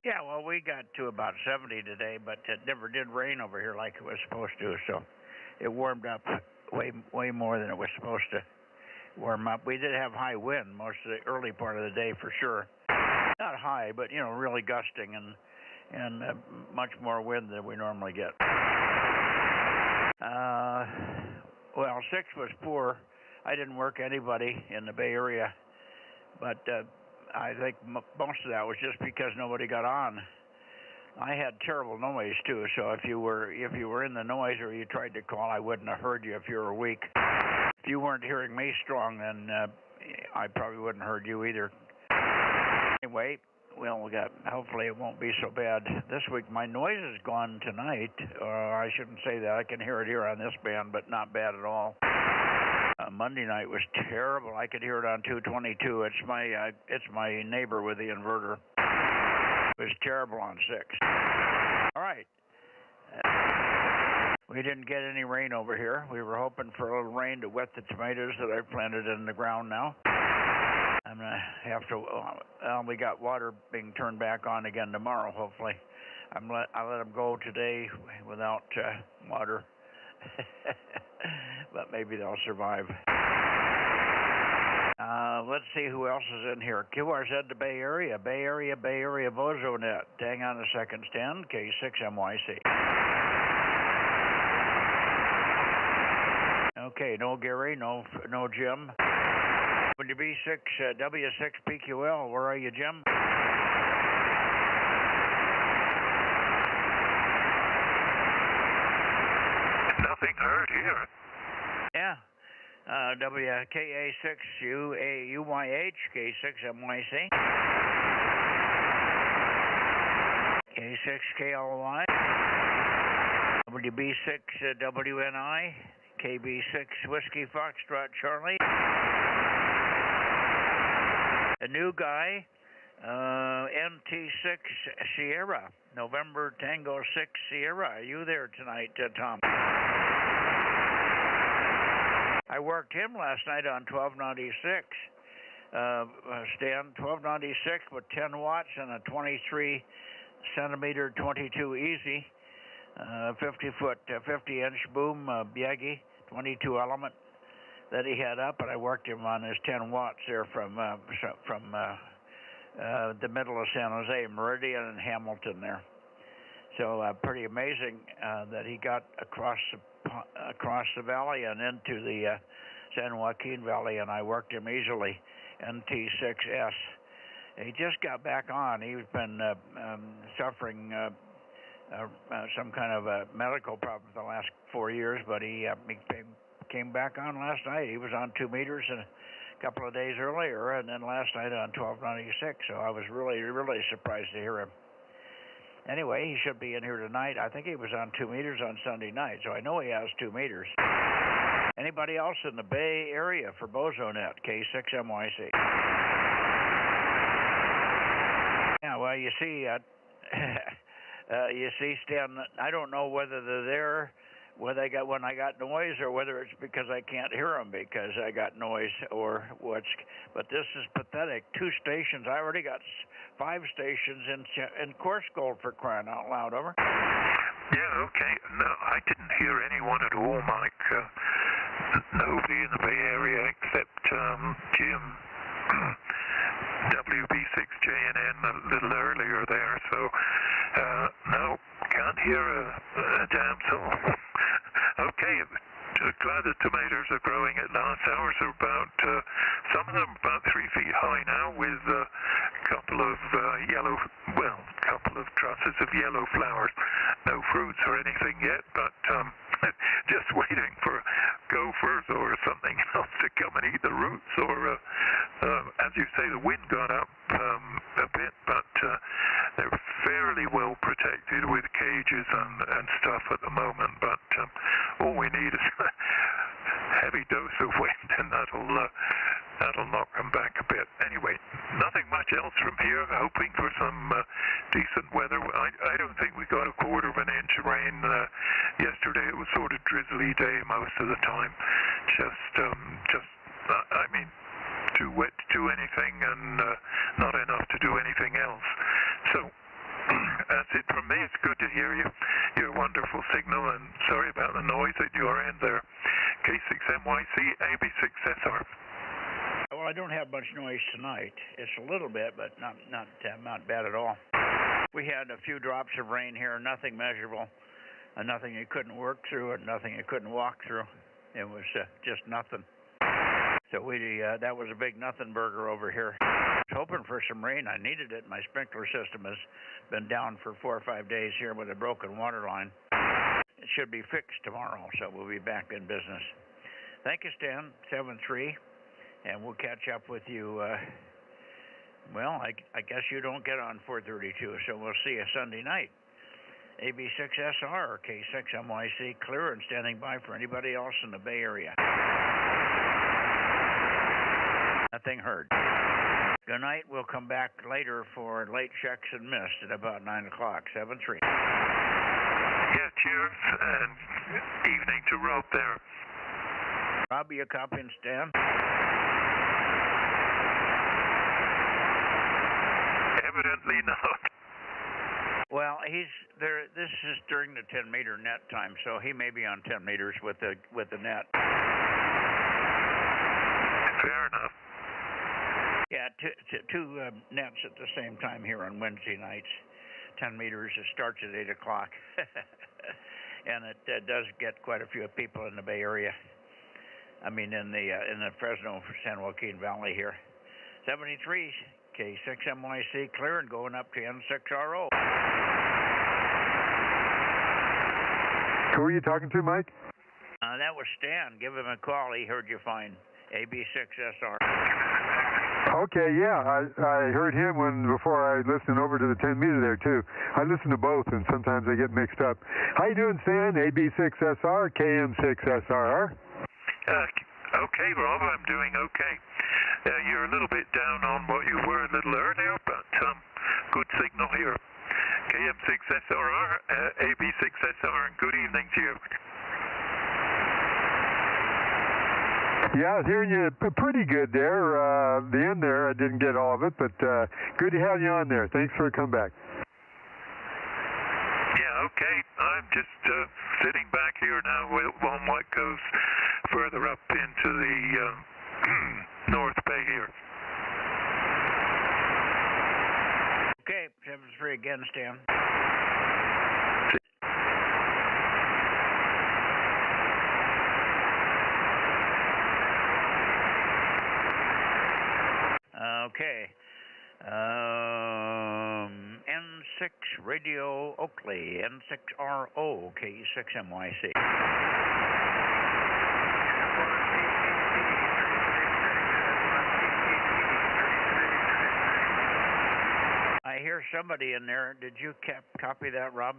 Yeah, well, we got to about 70 today, but it never did rain over here like it was supposed to, so it warmed up way more than it was supposed to warm up. We did have high wind most of the early part of the day for sure. Not high, but, really gusting and much more wind than we normally get. Well, 6 was poor. I didn't work anybody in the Bay Area, but I think most of that was just because nobody got on. I had terrible noise too, so if you were in the noise or you tried to call, I wouldn't have heard you if you were weak. If you weren't hearing me strong, then I probably wouldn't have heard you either. Anyway, well, hopefully it won't be so bad. This week my noise is gone tonight, or I shouldn't say that. I can hear it here on this band, but not bad at all. Monday night was terrible. I could hear it on 222. It's my neighbor with the inverter. It was terrible on 6. All right. We didn't get any rain over here. We were hoping for a little rain to wet the tomatoes that I planted in the ground now. I'm going to have to, we got water being turned back on again tomorrow, hopefully. I'll let them go today without water. But maybe they'll survive. Let's see who else is in here. QRZ to Bay Area. Bay Area, Bozo Net. Hang on a second, Stan. K6MYC. Okay, no Gary, no Jim. WB6, W6PQL. Where are you, Jim? Nothing heard here. Yeah. WKA6UYH, K6MYC. K6KLY. WB6WNI. KB6 Whiskey Foxtrot Charlie. A new guy, NT6 Sierra, November Tango 6 Sierra. Are you there tonight, Tom? I worked him last night on 1296. Stan, 1296 with 10 watts and a 23 centimeter 22 easy, 50-inch boom, Biagi, 22 element that he had up, and I worked him on his 10 watts there from the middle of San Jose, Meridian and Hamilton there. So pretty amazing that he got across the valley and into the San Joaquin Valley, and I worked him easily. NT6S. He just got back on. He's been suffering some kind of a medical problem the last 4 years, but he came back on last night. He was on 2 meters and a couple of days earlier, and then last night on 1296. So I was really, really surprised to hear him. Anyway, he should be in here tonight. I think he was on 2 meters on Sunday night, so I know he has 2 meters. Anybody else in the Bay Area for Bozo Net, K6MYC? Yeah, well, you see, Stan, I don't know whether they're there when I got noise, or whether it's because I can't hear them because I got noise, or what's. But this is pathetic. 2 stations. I already got 5 stations in Course Gold, for crying out loud. Over. Yeah, okay. No, I didn't hear anyone at all, Mike. Nobody in the Bay Area except Jim. WB6JNN a little earlier there, so no, can't hear a damn soul. Okay, glad the tomatoes are growing at last. Ours are about, some of them about 3 feet high now, with a couple of couple of trusses of yellow flowers. No fruits or anything yet, but just waiting for gophers or something else to come and eat the roots, or as you say, the wind got up a bit, but they're fairly well protected with cages and stuff at the moment, but all we need is a heavy dose of wind, and that'll knock them back a bit. Anyway, nothing much else from here. Hoping for some decent weather. I don't think we got a quarter of an inch of rain yesterday. It was sort of drizzly day most of the time. I mean, too wet to do anything, and not enough to do anything else. So that's it from me. It's good to hear you. Your wonderful signal, and sorry about the noise at your end there. K6MYC, AB6SR. Well, I don't have much noise tonight. It's a little bit, but not bad at all. We had a few drops of rain here, nothing measurable, and nothing you couldn't work through, and nothing you couldn't walk through. It was just nothing. So that was a big nothing burger over here. hoping for some rain. I needed it. My sprinkler system has been down for 4 or 5 days here with a broken water line. It should be fixed tomorrow, so we'll be back in business. Thank you, Stan, 7-3, and we'll catch up with you. Well, I guess you don't get on 432, so we'll see you Sunday night. AB6SR, K6MYC, clear and standing by for anybody else in the Bay Area. Nothing heard. Good night. We'll come back later for late checks and missed at about 9 o'clock, 7-3. Yeah, cheers, and evening to Rob there. Rob, you copying Stan? Evidently not. Well, he's there. This is during the 10-meter net time, so he may be on 10 meters with the net. Fair enough. Yeah, two nets at the same time here on Wednesday nights. 10 meters. It starts at 8 o'clock, and it does get quite a few people in the Bay Area. I mean, in the Fresno, San Joaquin Valley here. 73 K6MYC clear and going up to N6RO. Who are you talking to, Mike? That was Stan. Give him a call. He heard you fine. AB6SR. Okay, yeah, I heard him before I listened over to the 10 meter there too. I listen to both, and sometimes they get mixed up. How you doing, Stan? AB6SR, KM6SR. Okay, Rob, I'm doing okay. You're a little bit down on what you were a little earlier, but good signal here. KM6SR, AB6SR, and good evening to you. Yeah, I was hearing you pretty good there. The end there, I didn't get all of it, but good to have you on there. Thanks for coming back. Yeah, okay. I'm just sitting back here now on what goes further up into the North Bay here. Okay, 7-3 again, Stan. Okay. N6 Radio Oakley, N6RO, K6MYC. I hear somebody in there. Did you copy that, Rob?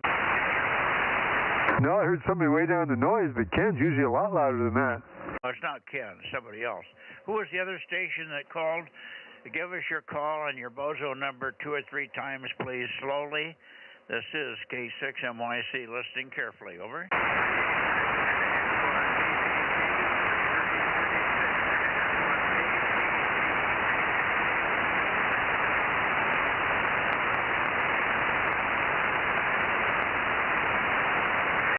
No, I heard somebody way down the noise, but Ken's usually a lot louder than that. Oh, it's not Ken, somebody else. Who was the other station that called? Give us your call and your Bozo number 2 or 3 times, please, slowly. This is K6MYC, listening carefully. Over.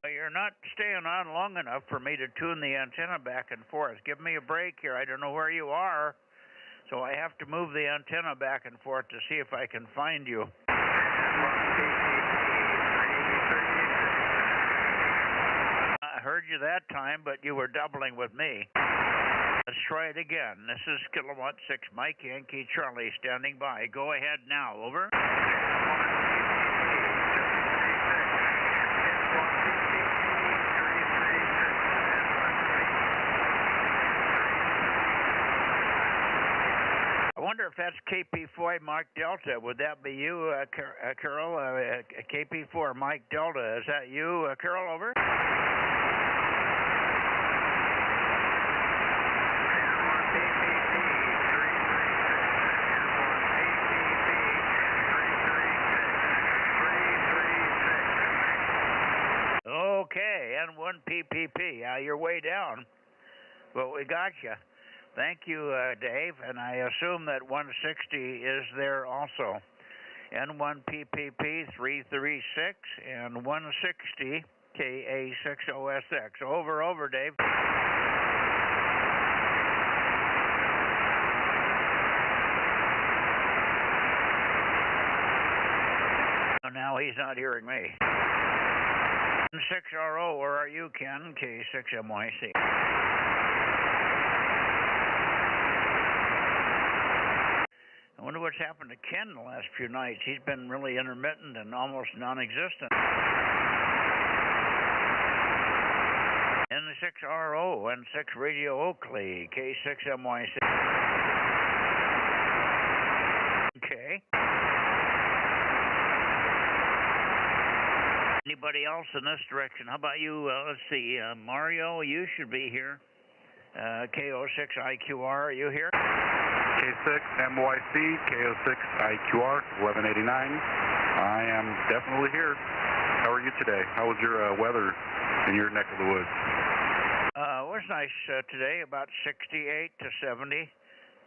You're not staying on long enough for me to tune the antenna back and forth. Give me a break here. I don't know where you are. So I have to move the antenna back and forth to see if I can find you. I heard you that time, but you were doubling with me. Let's try it again. This is Kilowatt 6 Mike Yankee Charlie standing by. Go ahead now. Over. I wonder if that's KP4 Mike Delta. Would that be you, Carol? KP4 Mike Delta. Is that you, Carol? Over. Okay, N1 PPP. You're way down, but we got you. Thank you, Dave, and I assume that 160 is there also. N1 PPP 336 and 160 KA6OSX. Over, Dave. Oh, now he's not hearing me. 6RO, where are you, Ken? K6MYC. I wonder what's happened to Ken the last few nights. He's been really intermittent and almost non-existent. N6RO, N6 Radio Oakley, K6MYC. Okay. Anybody else in this direction? How about you? Let's see. Mario, you should be here. KO6IQR, are you here? K6MYC, KO6IQR, 1189. I am definitely here. How are you today? How was your weather in your neck of the woods? It was nice today, about 68 to 70,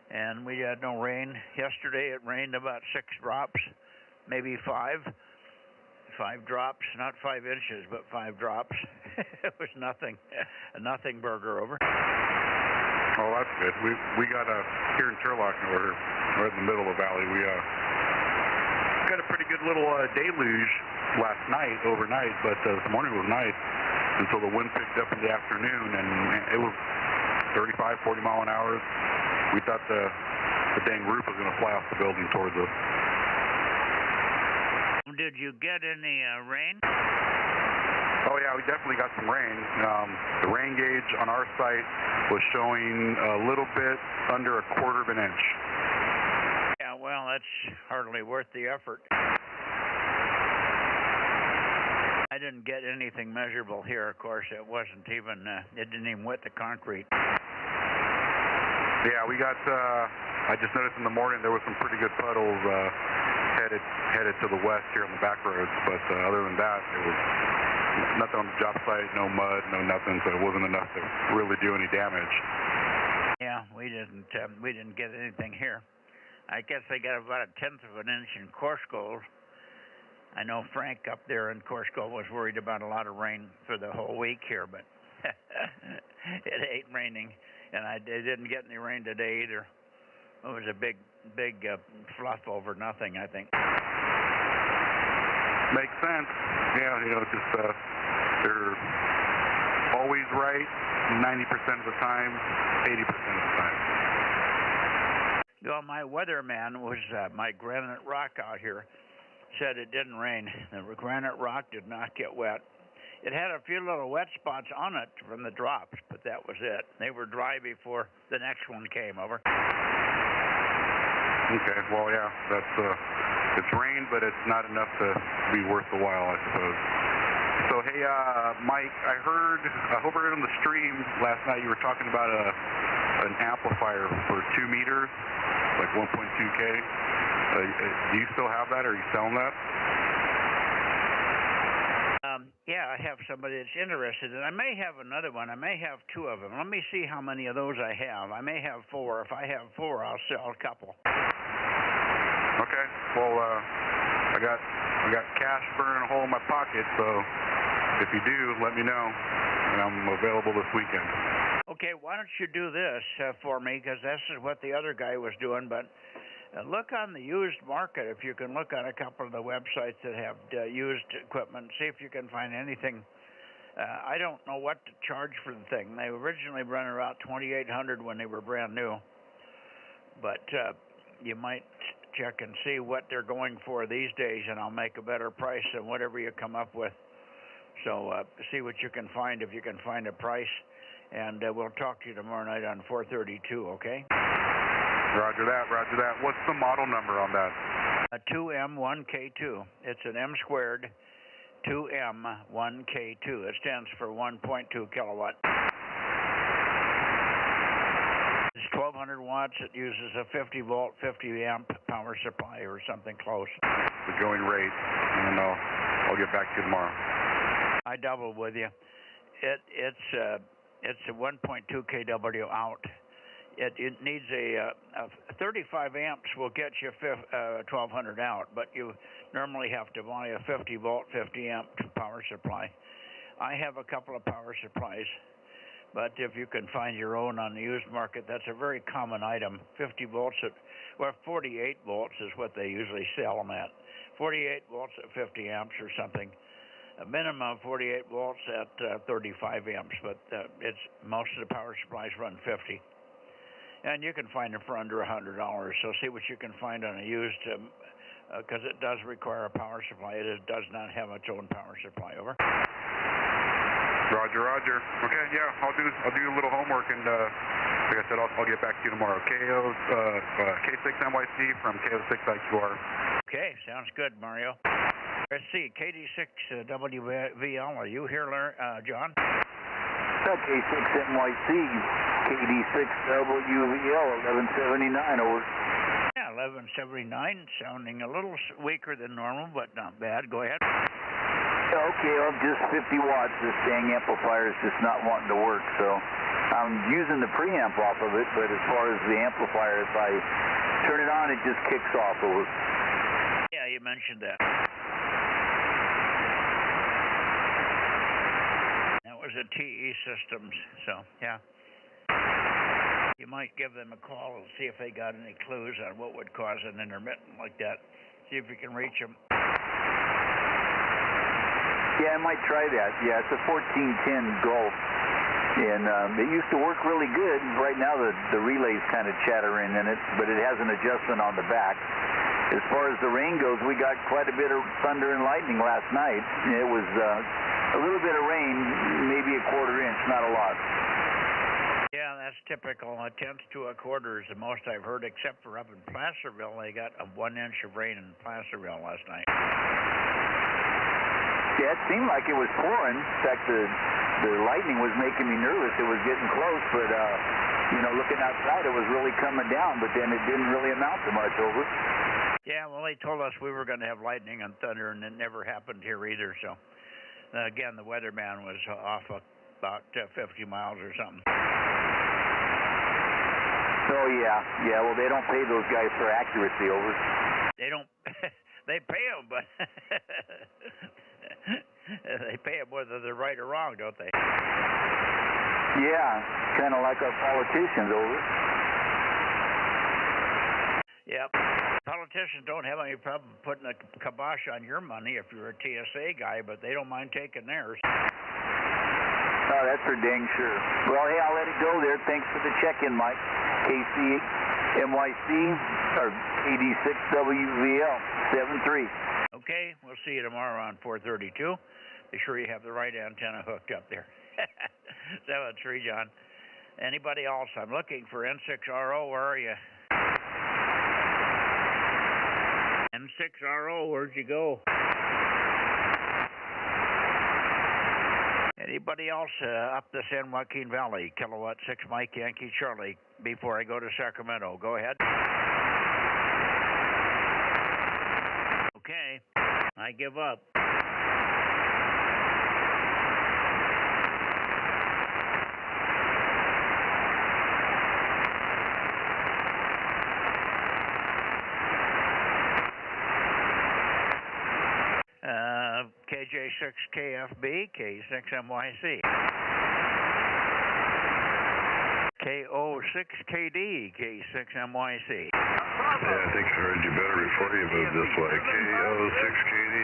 and we had no rain. Yesterday it rained about 6 drops, maybe 5. 5 drops, not 5 inches, but 5 drops. It was nothing, a nothing burger over. Oh, that's good. We got here in Turlock, we're right in the middle of the valley. We got a pretty good little deluge last night, overnight, but this morning was nice until the wind picked up in the afternoon, and it was 35, 40 mile an hour. We thought the dang roof was going to fly off the building towards us. Did you get any rain? Oh yeah, we definitely got some rain. The rain gauge on our site was showing a little bit under a quarter of an inch. Yeah, well, that's hardly worth the effort. I didn't get anything measurable here, of course. It wasn't even, it didn't even wet the concrete. Yeah, we got, I just noticed in the morning there was some pretty good puddles headed to the west here on the back roads, but other than that, it was nothing on the job site, no mud, no nothing, so it wasn't enough to really do any damage. Yeah, we didn't get anything here. I guess they got about 1/10 of an inch in Coarse Gold. I know Frank up there in Coarse Gold was worried about a lot of rain for the whole week here, but it ain't raining, and I didn't get any rain today either. It was a big fluff over nothing, I think. Makes sense. Yeah, just they're always right 90% of the time, 80% of the time. Well, my weatherman was my granite rock out here. Said it didn't rain. The granite rock did not get wet. It had a few little wet spots on it from the drops, but that was it. They were dry before the next one came over. Okay, well, yeah, that's it's rain, but it's not enough to be worth the while, I suppose. So, hey, Mike, I hope I heard on the stream last night you were talking about an amplifier for 2 meters, like 1.2K. Do you still have that, or are you selling that? Yeah, I have somebody that's interested, and I may have another one. I may have 2 of them. Let me see how many of those I have. I may have 4. If I have 4, I'll sell a couple. Okay. Well, I got cash burning a hole in my pocket, so if you do, let me know, and I'm available this weekend. Okay, why don't you do this for me, because this is what the other guy was doing, but look on the used market. If you can look on a couple of the websites that have used equipment, see if you can find anything. I don't know what to charge for the thing. They originally run around $2,800 when they were brand new, but you might check and see what they're going for these days, and I'll make a better price than whatever you come up with. So see what you can find, if you can find a price, and we'll talk to you tomorrow night on 432, okay? Roger that, roger that. What's the model number on that? A 2M1K2. It's an M squared 2M1K2. It stands for 1.2 kilowatt. It's 1,200 watts. It uses a 50 volt, 50 amp power supply or something close. The going rate, and I'll get back to you tomorrow. I double with you. It's a 1.2 kW out. It needs a 35 amps will get you 1,200 out, but you normally have to buy a 50 volt, 50 amp power supply. I have a couple of power supplies, but if you can find your own on the used market, that's a very common item. 50 volts at, well, 48 volts is what they usually sell them at. 48 volts at 50 amps or something. A minimum 48 volts at 35 amps, but most of the power supplies run 50. And you can find them for under $100. So see what you can find on a used, because it does require a power supply. It does not have its own power supply. Over. Roger, Roger. Okay, yeah, I'll do a little homework, and like I said, I'll get back to you tomorrow. K6NYC from K06IQR. Okay, sounds good, Mario. Let's see, KD6WVL, are you here, John? K6NYC, KD6WVL, 1179, over. Yeah, 1179, sounding a little weaker than normal, but not bad. Go ahead. Okay, well, just 50 watts. This dang amplifier is just not wanting to work, so I'm using the preamp off of it, but as far as the amplifier, if I turn it on, it just kicks off. Over. Yeah, you mentioned that. That was a TE Systems, so, yeah. You might give them a call and see if they got any clues on what would cause an intermittent like that. See if you can reach them. Yeah, I might try that. Yeah, it's a 1410 Gulf, and it used to work really good. Right now the relay's kind of chattering in it, but it has an adjustment on the back. As far as the rain goes, we got quite a bit of thunder and lightning last night. It was a little bit of rain, maybe a quarter inch, not a lot. Yeah, that's typical. A tenth to a quarter is the most I've heard, except for up in Placerville. They got a 1 inch of rain in Placerville last night. Yeah, it seemed like it was pouring. In fact, the lightning was making me nervous. It was getting close, but, looking outside, it was really coming down, but then it didn't really amount to much. Over. Yeah, well, they told us we were going to have lightning and thunder, and it never happened here either, so. Again, the weatherman was off about 50 miles or something. Oh, yeah. Yeah, well, they don't pay those guys for accuracy. Over. They don't. They pay them, but they pay them whether they're right or wrong, don't they? Yeah, kind of like our politicians. Over. Yep. Politicians don't have any problem putting a kibosh on your money if you're a TSA guy, but they don't mind taking theirs. Oh, that's for dang sure. Well, hey, I'll let it go there. Thanks for the check-in, Mike. KCMYC, or KD6WVL, 73. Okay, we'll see you tomorrow on 432. Be sure you have the right antenna hooked up there. 73, John. Anybody else? I'm looking for N6RO. Where are you? N6RO, where'd you go? Anybody else up the San Joaquin Valley? Kilowatt 6 Mike Yankee Charlie before I go to Sacramento. Go ahead. Okay, I give up. KJ6KFB, K6MYC. KO6KD, K6MYC. Yeah, I think I heard you better before you moved this way. KO6KD,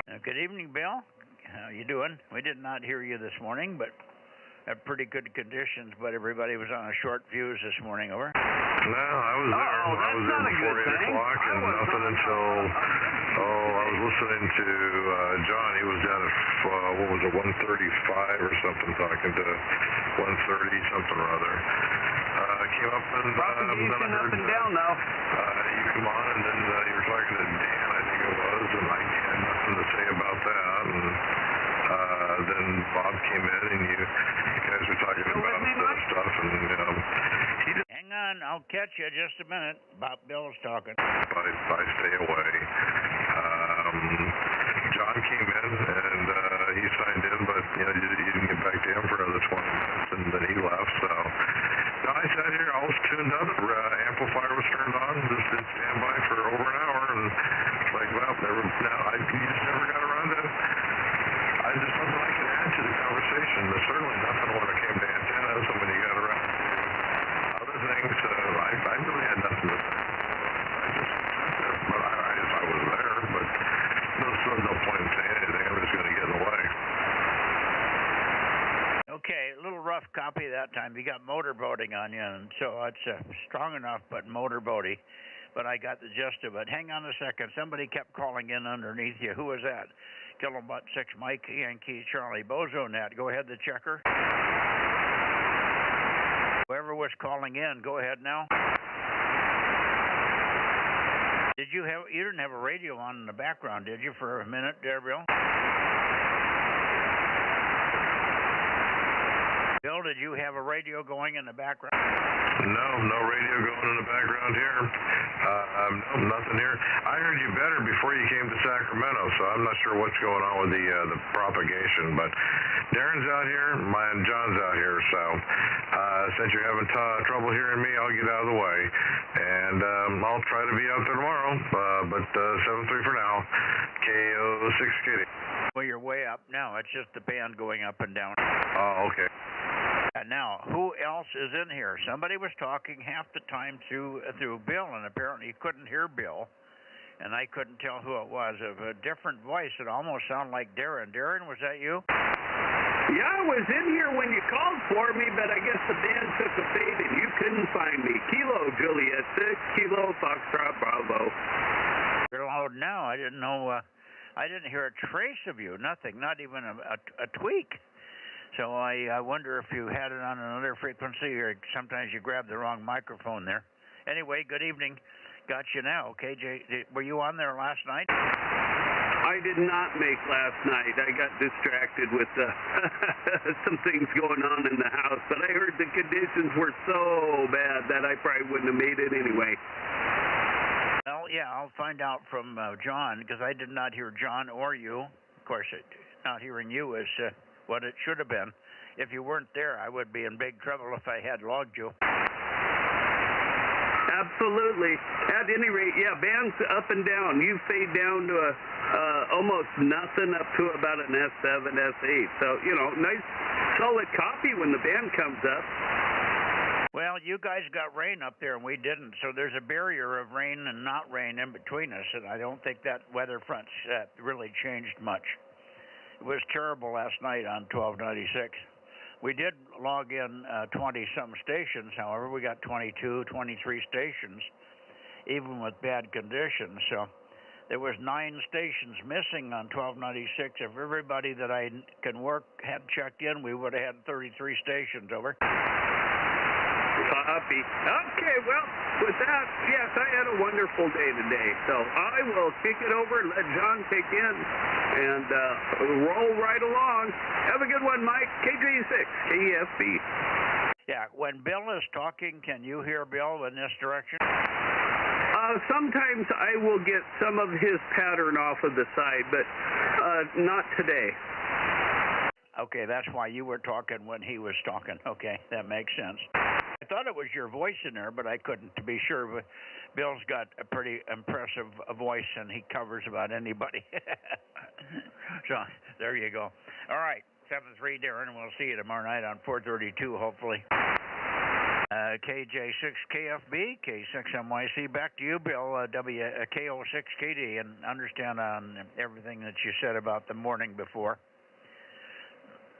776. Good evening, Bill. How you doing? We did not hear you this morning, but had pretty good conditions, but everybody was on a short fuse this morning. Over. No, I was there. I was there before 8 o'clock, and nothing until, I was listening to John. He was down at, 135 or something, talking to 130 something or other. Came up and then I heard up and down now. You come on, and then you were talking to Dan, I think it was, and I had nothing to say about that. And then Bob came in, and you guys were talking about stuff, and he just... Hang on, I'll catch you just a minute. Bill's talking. I stay away. John came in, and he signed in, but you didn't get back to him for another 20 minutes, and then he left, so... No, I sat here, I was tuned up, amplifier was turned on, just did standby for over an hour, and it's like, well, you just never got around to... There's nothing I can add to the conversation. There's certainly nothing when it came to antennas, and when you got around to other things, I really had nothing to say. I was there, but there's no point in saying anything. I'm just going to get in the way. Okay, a little rough copy that time. You got motorboating on you, and so it's strong enough, but motorboaty. But I got the gist of it. Hang on a second. Somebody kept calling in underneath you. Who was that? Kilowatt 6 Mike, Yankee, Charlie, Bozo Net. Go ahead, the checker. Whoever was calling in, go ahead now. You didn't have a radio on in the background, did you, for a minute, Bill? Bill, did you have a radio going in the background? No radio going in the background here. No, nothing here. I heard you better before you came to Sacramento, so I'm not sure what's going on with the propagation. But Darren's out here, and John's out here, so since you're having trouble hearing me, I'll get out of the way. And I'll try to be out there tomorrow, but 7-3 for now. KO6KD. Well, you're way up now. It's just the band going up and down. Oh, okay. Now, who else is in here? Somebody was talking half the time through Bill, and apparently you couldn't hear Bill, and I couldn't tell who it was. Of a different voice, it almost sounded like Darren. Darren, was that you? Yeah, I was in here when you called for me, but I guess the band took a fade and you couldn't find me. Kilo Juliet 6, Kilo Foxtrot Bravo. You're loud now. I didn't know. I didn't hear a trace of you. Nothing. Not even a tweak. So I wonder if you had it on another frequency, or sometimes you grab the wrong microphone there. Anyway, good evening. Got you now. KJ, were you on there last night? I did not make last night. I got distracted with some things going on in the house, but I heard the conditions were so bad that I probably wouldn't have made it anyway. Well, yeah, I'll find out from John, because I did not hear John or you. Of course, not hearing you is what it should have been. If you weren't there, I would be in big trouble if I had logged you. Absolutely. At any rate, yeah, band's up and down. You fade down to almost nothing up to about an S7, S8. So, nice solid copy when the band comes up. Well, you guys got rain up there and we didn't, so there's a barrier of rain and not rain in between us, and I don't think that weather front's really changed much. It was terrible last night on 1296. We did log in 20-some stations, however. We got 22, 23 stations, even with bad conditions. So there was 9 stations missing on 1296. If everybody that I can work had checked in, we would have had 33 stations. Over. Copy. Okay, well, with that, yes, I had a wonderful day today. So I will kick it over, let John kick in, and roll right along. Have a good one, Mike. KJ6, KFB. Yeah, when Bill is talking, can you hear Bill in this direction? Sometimes I will get some of his pattern off of the side, but not today. Okay, that's why you were talking when he was talking. Okay, that makes sense. I thought it was your voice in there, but I couldn't to be sure. But Bill's got a pretty impressive voice, and he covers about anybody. So there you go. All right, 7-3, Darren. We'll see you tomorrow night on 432, hopefully. KJ6KFB, K6MYC. Back to you, Bill. KO6KD, and understand on everything that you said about the morning before.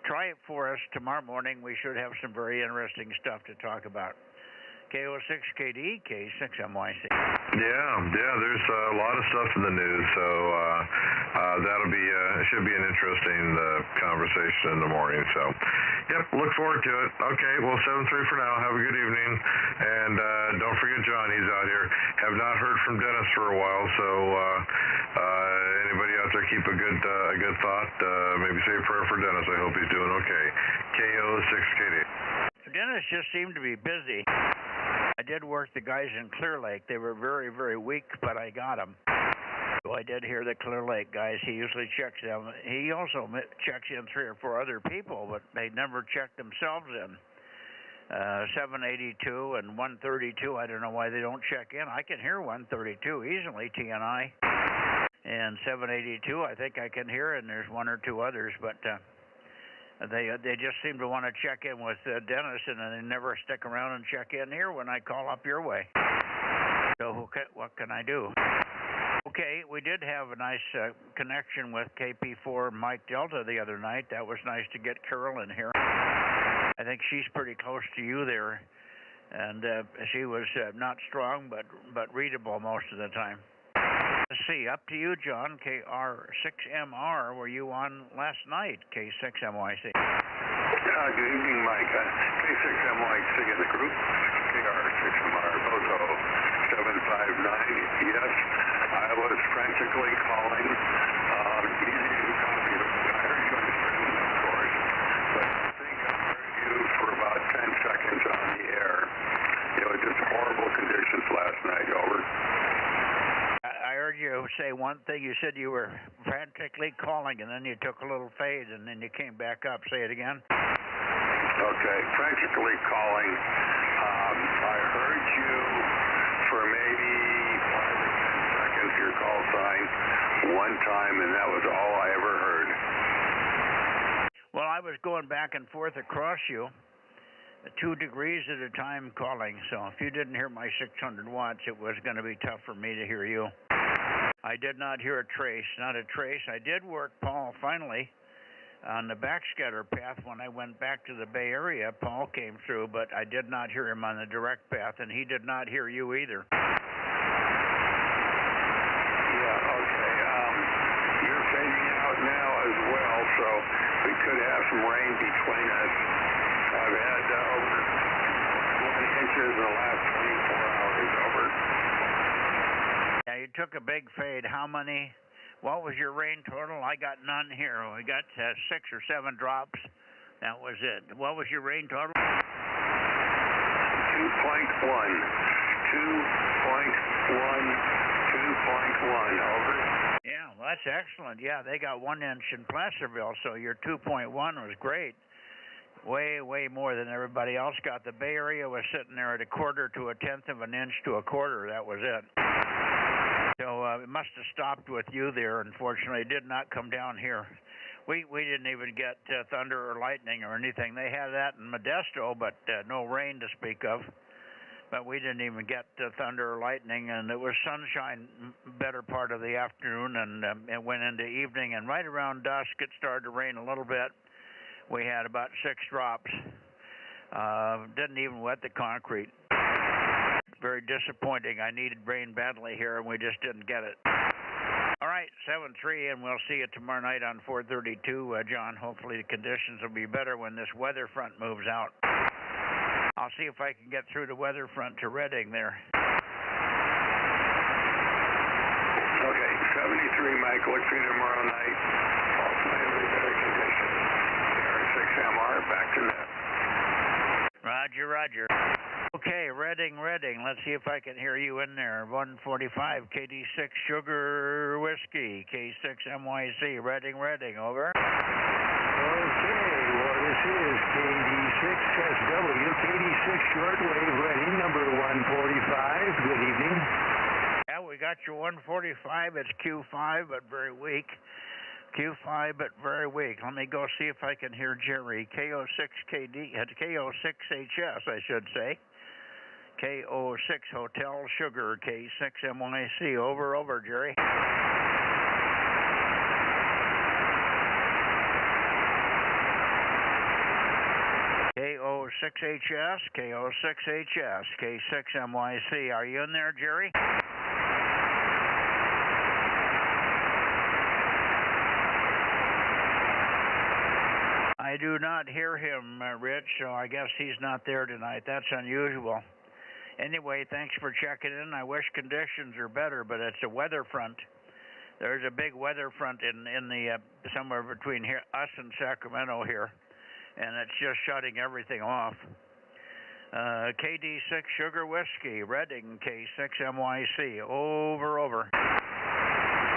Try it for us tomorrow morning. We should have some very interesting stuff to talk about. KO6KD, K6MYC. Yeah, there's a lot of stuff in the news, so that'll be should be an interesting conversation in the morning. So, yep, look forward to it. Okay, well, 7-3 for now. Have a good evening, and don't forget John. He's out here. Have not heard from Dennis for a while, so anybody out there keep a good thought. Maybe say a prayer for Dennis. I hope he's doing okay. KO6KD. Dennis just seemed to be busy. I did work the guys in Clear Lake. They were very, very weak, but I got them. So I did hear the Clear Lake guys. He usually checks them. He also checks in 3 or 4 other people, but they never check themselves in. 782 and 132, I don't know why they don't check in. I can hear 132 easily, TNI. And 782, I think I can hear, and there's 1 or 2 others, but they just seem to want to check in with Dennis, and they never stick around and check in here when I call up your way. So what can I do? Okay, we did have a nice connection with KP4 Mike Delta the other night. That was nice to get Carol in here. I I think she's pretty close to you there, and she was not strong, but readable most of the time. Let's see, up to you, John. KR6MR, were you on last night? K6MYC. Good evening, Mike. K6MYC in the group. KR6MR, Bozo 759. Yes, I was frantically calling. Easy to copy. I heard you on the stream, of course, but I think I heard you for about 10 seconds on the air. It was just horrible conditions last night. Over. I heard you say one thing. You said you were frantically calling, and then you took a little fade, and then you came back up. Say it again. Okay, frantically calling. I heard you for maybe 5 or 10 seconds, your call sign, one time, and that was all I ever heard. Well, I was going back and forth across you, 2 degrees at a time calling, so if you didn't hear my 600 watts, it was going to be tough for me to hear you. I did not hear a trace, not a trace. I did work Paul finally on the backscatter path. When I went back to the Bay Area, Paul came through, but I did not hear him on the direct path, and he did not hear you either. Yeah, okay. You're fading out now as well, so we could have some rain between us. I've had over 20 inches in the last 24 hours. Over. Yeah, you took a big fade. How many? What was your rain total? I got none here. We got 6 or 7 drops. That was it. What was your rain total? 2.1. 2.1. Over. Yeah, well, that's excellent. Yeah, they got 1 inch in Placerville, so your 2.1 was great. Way more than everybody else got. The Bay Area was sitting there at 1/4 to 1/10 of an inch to 1/4. That was it. So it must have stopped with you there. Unfortunately, it did not come down here. We didn't even get thunder or lightning or anything. They had that in Modesto, but no rain to speak of. But we didn't even get thunder or lightning, and it was sunshine better part of the afternoon, and it went into evening, and right around dusk it started to rain a little bit. We had about 6 drops. Didn't even wet the concrete. Very disappointing. I needed rain badly here, and we just didn't get it. All right, 7-3, and we'll see you tomorrow night on 432, John. Hopefully the conditions will be better when this weather front moves out. I'll see if I can get through the weather front to Redding there. Okay, 73, Mike. Look for you tomorrow night. Hopefully better conditions. R6MR, back to net. Roger. Okay, Redding. Let's see if I can hear you in there. 145, KD6 Sugar Whiskey, K6MYC, Redding, over. Okay, well, this is KD6SW, KD6 Shortwave Redding, number 145. Good evening. Yeah, we got your 145. It's Q5, but very weak. Q5, but very weak. Let me go see if I can hear Jerry. KO6KD, KO6HS, I should say. KO6 Hotel Sugar, K6MYC. Over, Jerry. KO6HS, KO6HS, K6MYC. Are you in there, Jerry? I do not hear him, Rich, so I guess he's not there tonight. That's unusual. Anyway, thanks for checking in. I wish conditions are better, but it's a weather front. There's a big weather front in the somewhere between here, us and Sacramento here, and it's just shutting everything off. KD6 Sugar Whiskey, Redding, K6MYC. Over.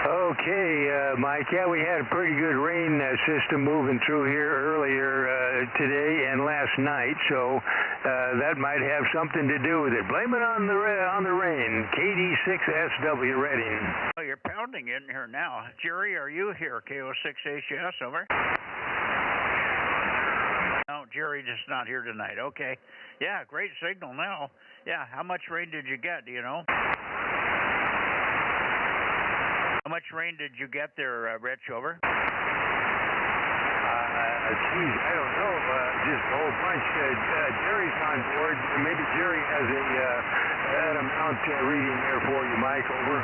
Okay, Mike, yeah, we had a pretty good rain system moving through here earlier today and last night, so that might have something to do with it. Blame it on the rain. KD6SW Redding. Oh, you're pounding in here now. Jerry, are you here? KO6HS, over. No, Jerry just not here tonight. Okay. Yeah, great signal now. Yeah, how much rain did you get, do you know? How much rain did you get there, Rich, over? Geez, I don't know. just a whole bunch. Jerry's on board. Maybe Jerry has an amount reading there for you, Mike. Over.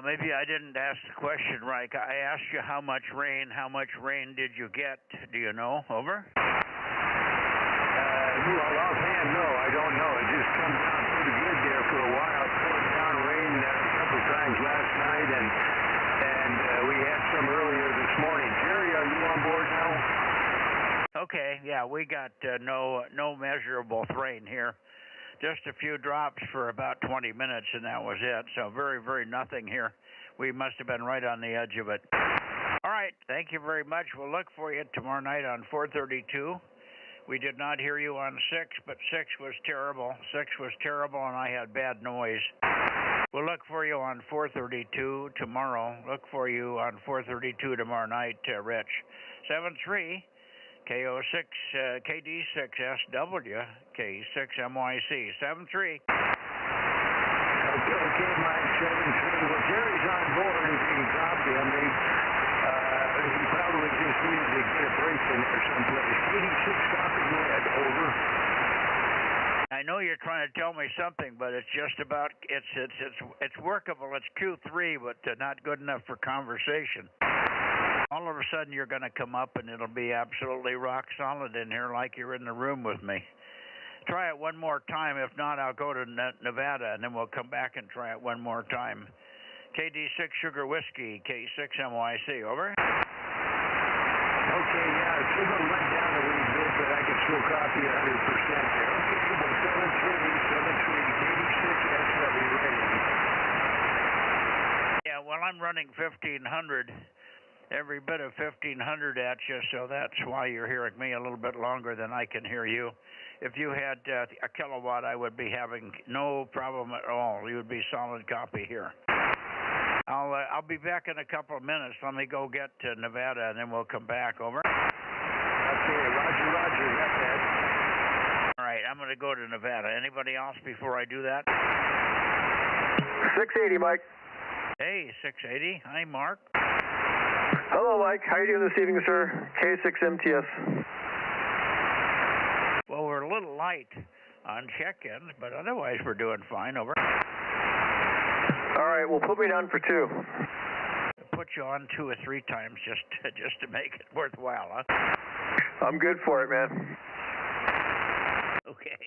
Maybe I didn't ask the question right. I asked you how much rain did you get? Do you know? Over? Well, offhand, no, I don't know. It just comes down pretty good there for a while. It poured down rain a couple times last night, and we had some earlier this morning. Jerry, are you on board now? Okay, yeah, we got no measurable rain here. Just a few drops for about 20 minutes, and that was it. So very, very nothing here. We must have been right on the edge of it. All right, thank you very much. We'll look for you tomorrow night on 432. We did not hear you on 6, but 6 was terrible. 6 was terrible, and I had bad noise. We'll look for you on 432 tomorrow. Look for you on 432 tomorrow night, Rich. 73. KO6, KD6SW, K6MYC, 73. Okay, Mike, 73. Well, Jerry's on board, if you can copy him. He probably just needed to get a break in there someplace. 86 copy Ned, over. I know you're trying to tell me something, but it's just about, it's workable. It's Q3, but not good enough for conversation. All of a sudden, you're going to come up, and it'll be absolutely rock solid in here like you're in the room with me. Try it one more time. If not, I'll go to Nevada, and then we'll come back and try it one more time. KD6 Sugar Whiskey, K6MYC, over. Okay, yeah, signal went down a wee bit, but I can still copy 100% there. Okay, well, 73, KD6SW rating. Yeah, well, I'm running 1,500. Every bit of 1,500 at you, so that's why you're hearing me a little bit longer than I can hear you. If you had a kilowatt, I would be having no problem at all. You would be solid copy here. I'll be back in a couple of minutes. Let me go get to Nevada, and then we'll come back. Over. Okay, Roger, got that. All right, I'm going to go to Nevada. Anybody else before I do that? 680, Mike. Hey, 680. Hi, Mark. Hello, Mike. How are you doing this evening, sir? K6MTS. Well, we're a little light on check-ins, but otherwise we're doing fine. Over. All right, well, put me down for 2. I'll put you on 2 or 3 times just to make it worthwhile, huh? I'm good for it, man. Okay.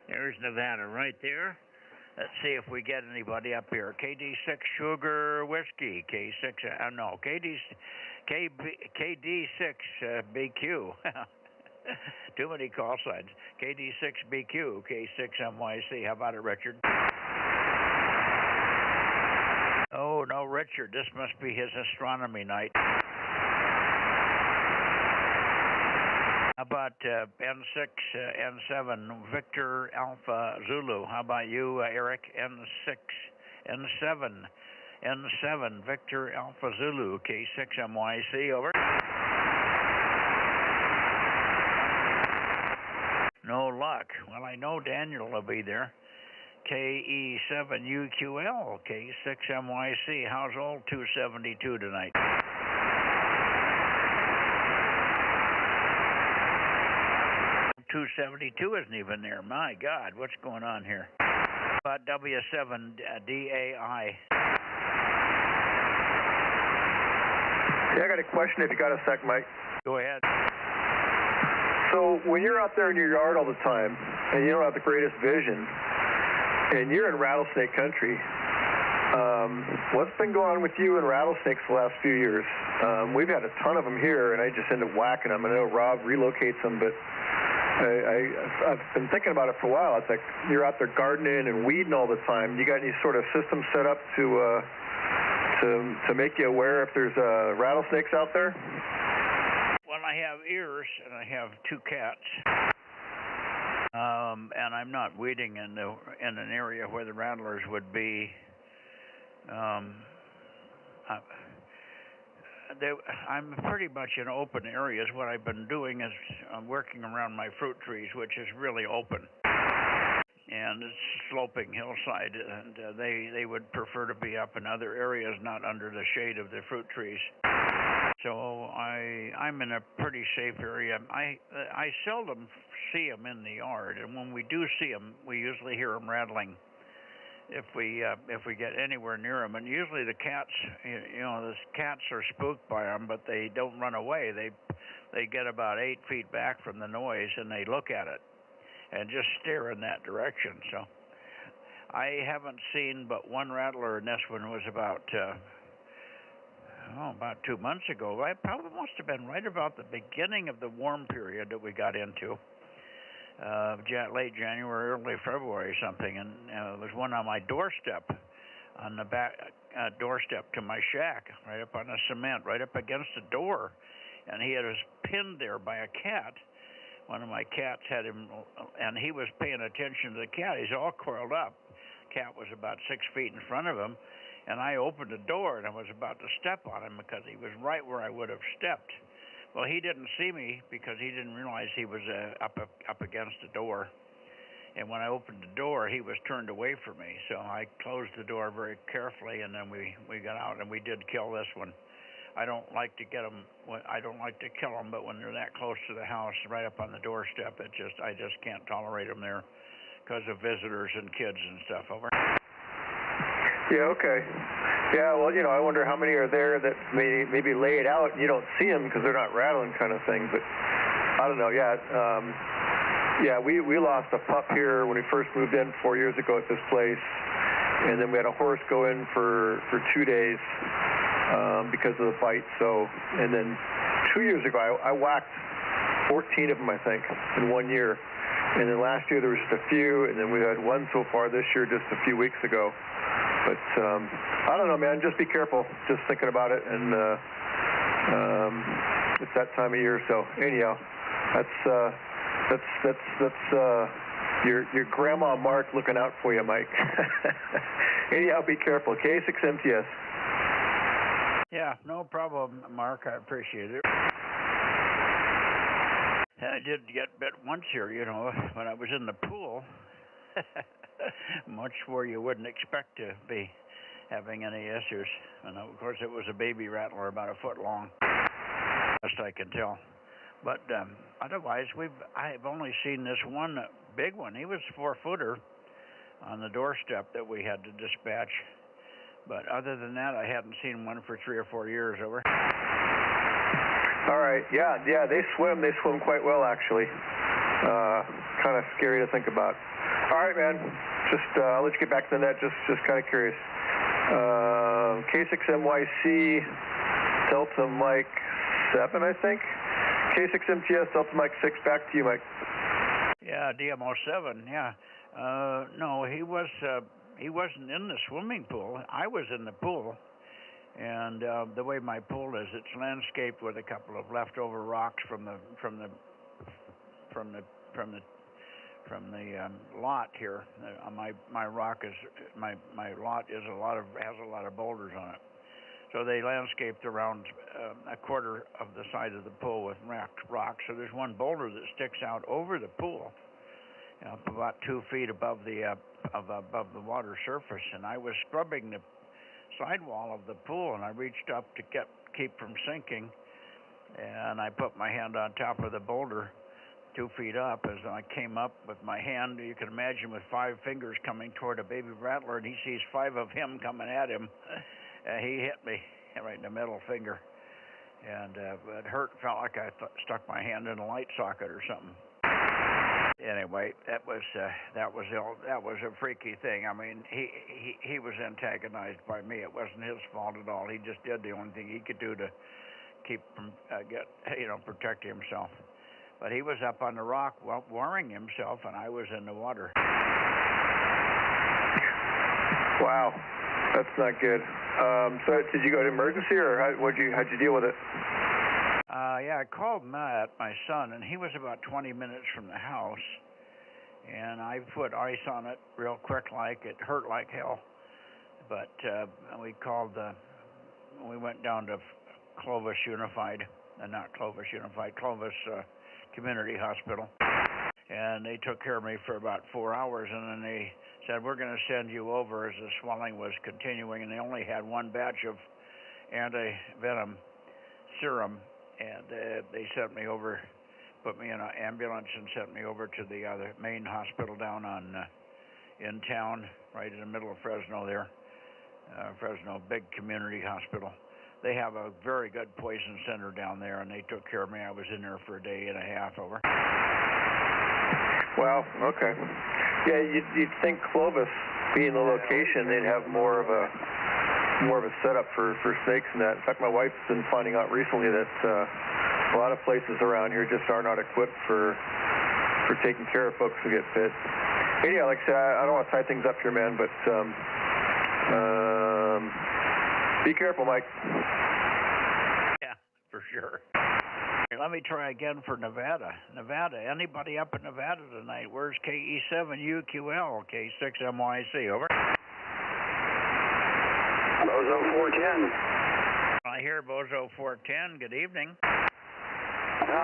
There's Nevada right there. Let's see if we get anybody up here. KD6 Sugar Whiskey, KD6 BQ. Too many call signs. KD6 BQ, K6MYC. How about it, Richard? Oh, no, Richard. This must be his astronomy night. How about N6, N7, Victor Alpha Zulu? How about you, Eric? N6, N7, Victor Alpha Zulu, K6MYC, over. No luck. Well, I know Daniel will be there. KE7UQL, K6MYC. How's old 272 tonight? .272 isn't even there. My God, what's going on here? About W7DAI. Yeah, I got a question if you got a sec, Mike. Go ahead. So when you're out there in your yard all the time, and you don't have the greatest vision, and you're in rattlesnake country, what's been going on with you and rattlesnakes the last few years? We've had a ton of them here, and I just end up whacking them. I know Rob relocates them, but I've been thinking about it for a while. It's like you're out there gardening and weeding all the time. You got any sort of system set up to make you aware if there's rattlesnakes out there? Well, I have ears, and I have 2 cats. And I'm not weeding in an area where the rattlers would be. I'm pretty much in open areas. What I've been doing is I'm working around my fruit trees, which is really open. and it's sloping hillside, and they would prefer to be up in other areas, not under the shade of the fruit trees. So I'm in a pretty safe area. I seldom see them in the yard, and when we do see them, we usually hear them rattling if we get anywhere near them. And usually the cats, the cats are spooked by them, but they don't run away. They get about 8 feet back from the noise, and they look at it and just stare in that direction. So I haven't seen but one rattler, and this one was about 2 months ago. I probably must have been right about the beginning of the warm period that we got into. Late January, early February, something, and there was one on my doorstep, on the back doorstep to my shack, right up on the cement, right up against the door, and he was pinned there by a cat. One of my cats had him, and he was paying attention to the cat. He's all coiled up. Cat was about 6 feet in front of him, and I opened the door, and I was about to step on him because he was right where I would have stepped. Well, he didn't see me because he didn't realize he was up against the door. And when I opened the door, he was turned away from me. So I closed the door very carefully, and then we got out, and we did kill this one. I don't like to get them. I don't like to kill them, but when they're that close to the house, right up on the doorstep, I just can't tolerate them there because of visitors and kids and stuff. Over. Yeah, okay. Yeah, well, I wonder how many are there that maybe lay it out and you don't see them because they're not rattling, kind of thing. But I don't know. Yeah, we lost a pup here when we first moved in 4 years ago at this place, and then we had a horse go in for 2 days because of the bite. So, and then 2 years ago I whacked 14 of them, I think, in 1 year. And then last year there was just a few, and then we had one so far this year just a few weeks ago. But I don't know, man. Just be careful. Just thinking about it, and it's that time of year. So anyhow, that's your grandma Mark looking out for you, Mike. Anyhow, be careful. K6MTS. Yeah, no problem, Mark. I appreciate it. I did get bit once here, when I was in the pool. Much where you wouldn't expect to be having any issues. And of course, it was a baby rattler about 1 foot long, best I can tell. But otherwise, I've only seen this one big one. He was 4-footer on the doorstep that we had to dispatch. But other than that, I hadn't seen one for 3 or 4 years. Over. All right. Yeah. They swim. They swim quite well, actually. Kind of scary to think about. All right, man. Just I'll let you get back to the net. Just kind of curious. K6MYC Delta Mike 7, I think. K6MTS Delta Mike 6. Back to you, Mike. Yeah, DMO 7. Yeah. No, he wasn't in the swimming pool. I was in the pool, and the way my pool is, it's landscaped with a couple of leftover rocks from the lot here. My lot has a lot of boulders on it. So they landscaped around a quarter of the side of the pool with rocks. So there's one boulder that sticks out over the pool, about 2 feet above the water surface. And I was scrubbing the sidewall of the pool, and I reached up to keep from sinking, and I put my hand on top of the boulder 2 feet up. As I came up with my hand, you can imagine, with 5 fingers coming toward a baby rattler, and he sees 5 of him coming at him. He hit me right in the middle finger, and it hurt. Felt like I stuck my hand in a light socket or something. Anyway, that was a freaky thing. I mean, he was antagonized by me. It wasn't his fault at all. He just did the only thing he could do to keep from protect himself. But he was up on the rock warming himself, and I was in the water. Wow, that's not good. So did you go to emergency, or how'd you deal with it? Yeah, I called Matt, my son, and he was about 20 minutes from the house, and I put ice on it real quick, like it hurt like hell. But we went down to Clovis Unified, not Clovis Unified, Clovis Community Hospital, and they took care of me for about 4 hours, and then they said, we're going to send you over as the swelling was continuing, and they only had one batch of anti-venom serum, and they sent me over, put me in an ambulance and sent me over to the other main hospital down in town, right in the middle of Fresno there. Fresno, big community hospital. They have a very good poison center down there, and they took care of me. I was in there for a day and a half, over. Wow, okay. Yeah, you'd think Clovis, being the location, they'd have more of a setup for snakes and that. In fact, my wife's been finding out recently that a lot of places around here just are not equipped for taking care of folks who get bit. Anyhow, like I said, I don't want to tie things up here, man, but be careful, Mike. Yeah, for sure. Let me try again for Nevada. Nevada, anybody up in Nevada tonight? Where's KE7UQL, K6MYC, over? Bozo 410. I hear Bozo 410. Good evening.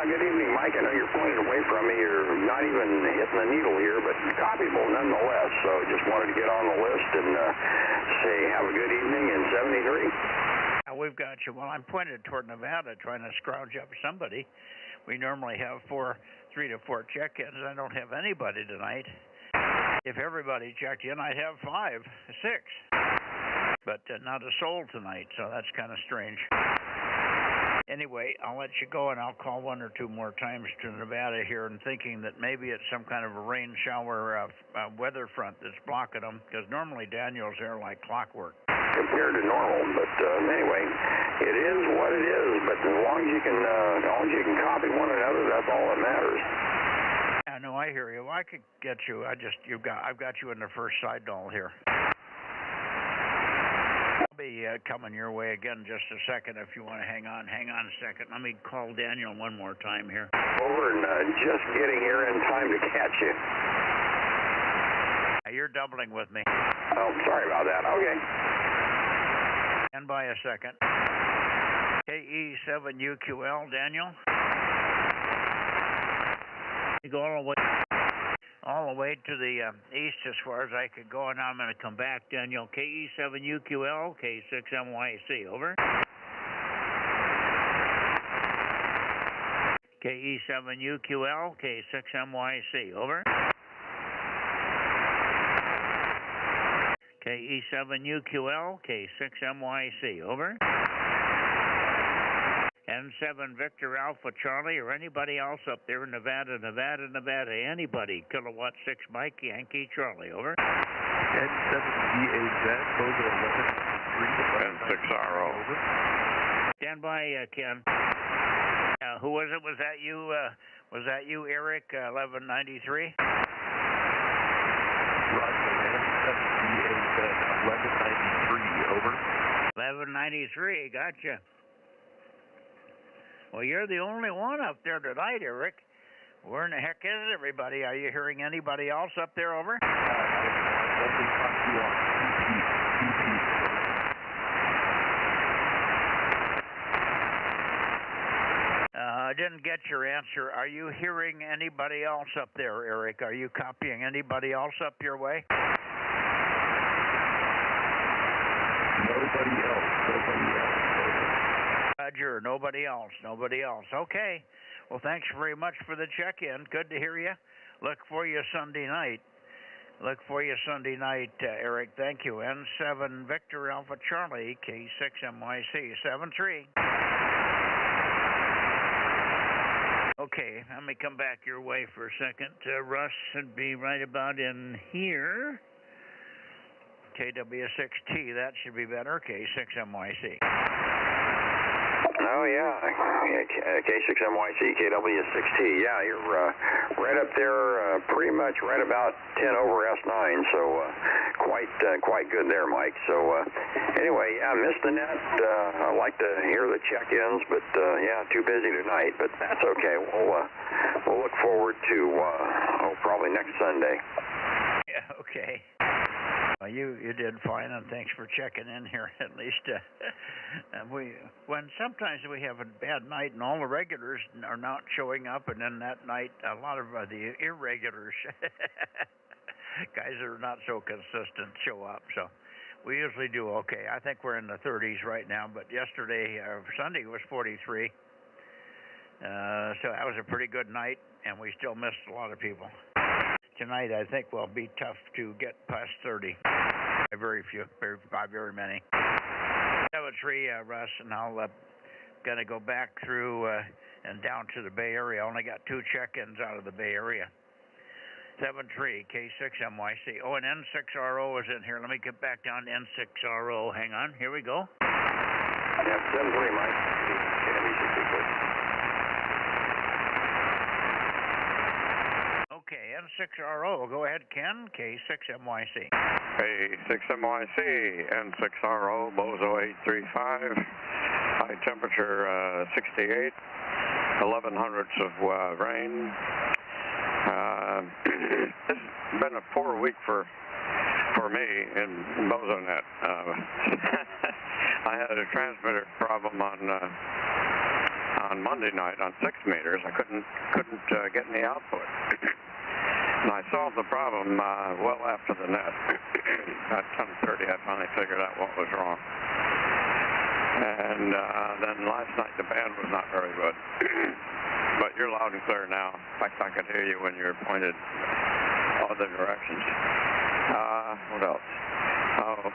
Good evening, Mike. I know you're pointed away from me. You're not even hitting the needle here, but copyable nonetheless. So just wanted to get on the list and say have a good evening in 73. We've got you. Well, I'm pointed toward Nevada, trying to scrounge up somebody. We normally have 3 to 4 check-ins. I don't have anybody tonight. If everybody checked in, I'd have 5, 6. But not a soul tonight, so that's kind of strange. Anyway, I'll let you go, and I'll call 1 or 2 more times to Nevada here, and thinking that maybe it's some kind of a rain shower weather front that's blocking them, because normally Daniel's there like clockwork. Compared to normal, but anyway, it is what it is. But as long as you can copy one another, that's all that matters. I know, I hear you. Well, I could get you. I've got you in the first side doll here. I'll be coming your way again just a second if you want to hang on. Hang on a second. Let me call Daniel one more time here. Over and just getting here in time to catch you. You're doubling with me. Oh, sorry about that. Okay. Stand by a second. KE7UQL, Daniel. You go all the way to the east as far as I could go, and now I'm going to come back, Daniel. KE7UQL, K6MYC, over. KE7UQL, K6MYC, over. KE7UQL, K6MYC, over. N7 Victor Alpha Charlie, or anybody else up there in Nevada, anybody. Kilowatt 6 Mike Yankee Charlie, over. N7VAZ, Bozo 11, 3 N6RO. over. Stand by, Ken. Who was it? Was that you? Was that you, Eric? 1193. Roger, N7VAZ, 1193, over. 1193, gotcha. Well, you're the only one up there tonight, Eric. Where in the heck is everybody? Are you hearing anybody else up there, over? I didn't get your answer. Are you hearing anybody else up there, Eric? Are you copying anybody else up your way? Nobody else. Roger, nobody else. Okay. Well, thanks very much for the check-in. Good to hear you. Look for you Sunday night. Eric. Thank you. N7 Victor Alpha Charlie, K6MYC, 73. Okay, let me come back your way for a second. Russ should be right about in here. KW6T, that should be better. K6MYC. Oh, yeah. K6MYC, KW6T. Yeah, you're right up there, pretty much right about 10 over S9, so quite good there, Mike. So anyway, yeah, missed the net. I like to hear the check-ins, but yeah, too busy tonight, but that's okay. We'll look forward to probably next Sunday. Yeah, okay. You did fine, and thanks for checking in here. At least sometimes we have a bad night and all the regulars are not showing up, and then that night a lot of the irregulars, guys that are not so consistent, show up. So we usually do okay. I think we're in the 30s right now, but yesterday, Sunday was 43. So that was a pretty good night, and we still missed a lot of people. Tonight, I think will be tough to get past 30. Very few, by very many. I have a tree, Russ, and I'll gonna go back through and down to the Bay Area. I only got 2 check-ins out of the Bay Area. 7-3 K6MYC. Oh, and N6RO is in here. Let me get back down to N6RO. Hang on. Here we go. Yeah, 7-3, Mike. Okay, N6RO. Go ahead, Ken. K6MYC. K6MYC, N6RO, Bozo 835. High temperature 68. 1100ths of rain. This has been a poor week for me in Bozo Net. I had a transmitter problem on Monday night on 6 meters. I couldn't get any output. And I solved the problem well after the net. At 10:30, I finally figured out what was wrong. And then last night the band was not very good. But you're loud and clear now. In fact, I could hear you when you were pointed other directions. What else? Oh,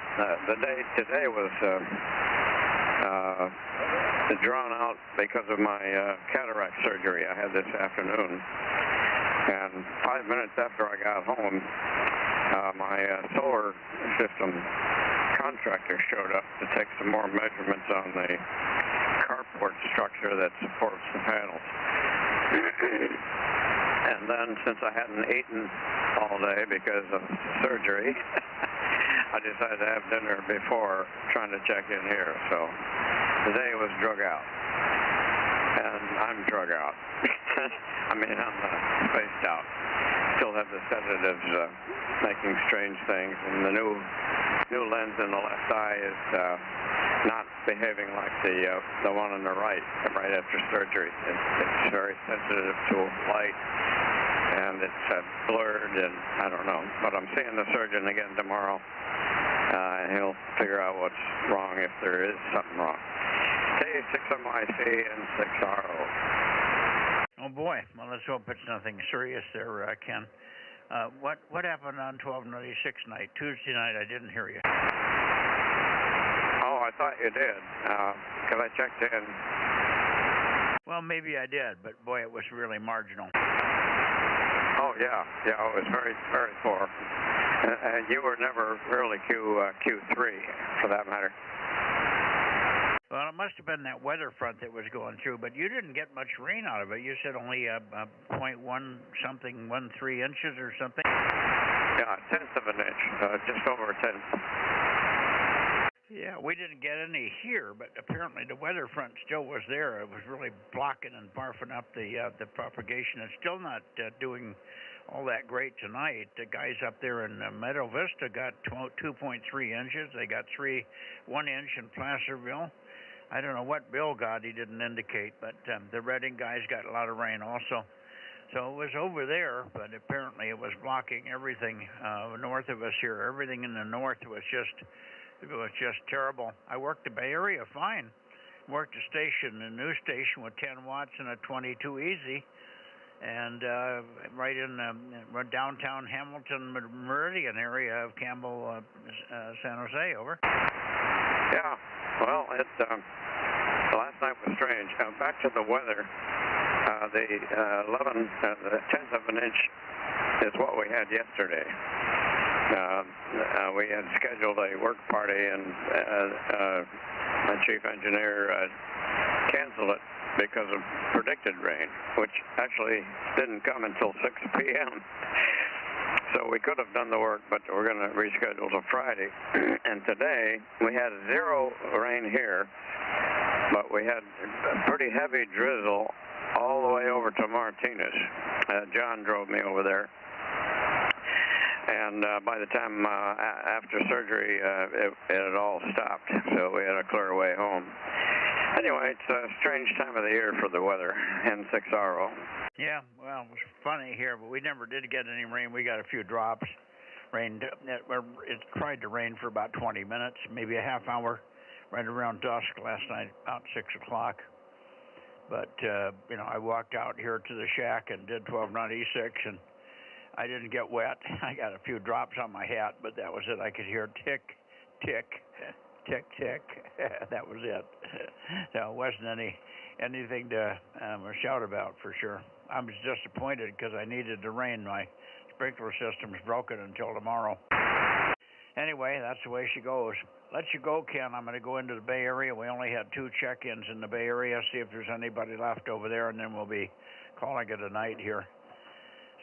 the day today was drawn out because of my cataract surgery I had this afternoon. And 5 minutes after I got home, my solar system contractor showed up to take some more measurements on the carport structure that supports the panels. And then, since I hadn't eaten all day because of surgery, I decided to have dinner before trying to check in here. So today was drug out. And I'm drug out. I mean, I'm spaced out. Still have the sedatives making strange things, and the new lens in the left eye is not behaving like the one on the right after surgery. It's very sensitive to light, and it's blurred, and I don't know. But I'm seeing the surgeon again tomorrow, and he'll figure out what's wrong if there is something wrong. K6MIC and 6RO. Oh boy, well let's hope it's nothing serious there, Ken. What happened on 1296 night? Tuesday night, I didn't hear you. Oh, I thought you did, because I checked in. Well, maybe I did, but boy, it was really marginal. Oh yeah, it was very, very poor. And you were never really Q3, for that matter. Well, it must have been that weather front that was going through, but you didn't get much rain out of it. You said only 0.1 something, 13 inches or something? Yeah, 1/10 of an inch, just over a 10th. Yeah, we didn't get any here, but apparently the weather front still was there. It was really blocking and barfing up the propagation. It's still not doing all that great tonight. The guys up there in Meadow Vista got 2.3 inches. They got 1 inch in Placerville. I don't know what Bill got, he didn't indicate, but the Redding guys got a lot of rain also. So it was over there, but apparently it was blocking everything north of us here. Everything in the north was just terrible. I worked the Bay Area fine. Worked a station, a new station with 10 watts and a 22 easy. And right in downtown Hamilton Meridian area of Campbell, San Jose, over. Yeah, well, last night was strange. Back to the weather, the 10th of an inch is what we had yesterday. We had scheduled a work party, and my chief engineer canceled it because of predicted rain, which actually didn't come until 6 p.m. So we could have done the work, but we're going to reschedule to Friday. And today we had 0 rain here, but we had a pretty heavy drizzle all the way over to Martinez. John drove me over there. and by the time after surgery, it had all stopped, so we had a clear way home. Anyway, it's a strange time of the year for the weather in 6RO. Yeah, well, it was funny here, but we never did get any rain. We got a few drops. Rained. It tried to rain for about 20 minutes, maybe a half hour, right around dusk last night, about 6 o'clock. But, I walked out here to the shack and did 1296, and I didn't get wet. I got a few drops on my hat, but that was it. I could hear tick, tick, tick, tick. That was it. So it wasn't anything to shout about for sure. I was disappointed because I needed the rain. My sprinkler system's broken until tomorrow. Anyway, that's the way she goes. Let you go, Ken. I'm going to go into the Bay Area. We only had 2 check-ins in the Bay Area. See if there's anybody left over there, and then we'll be calling it a night here.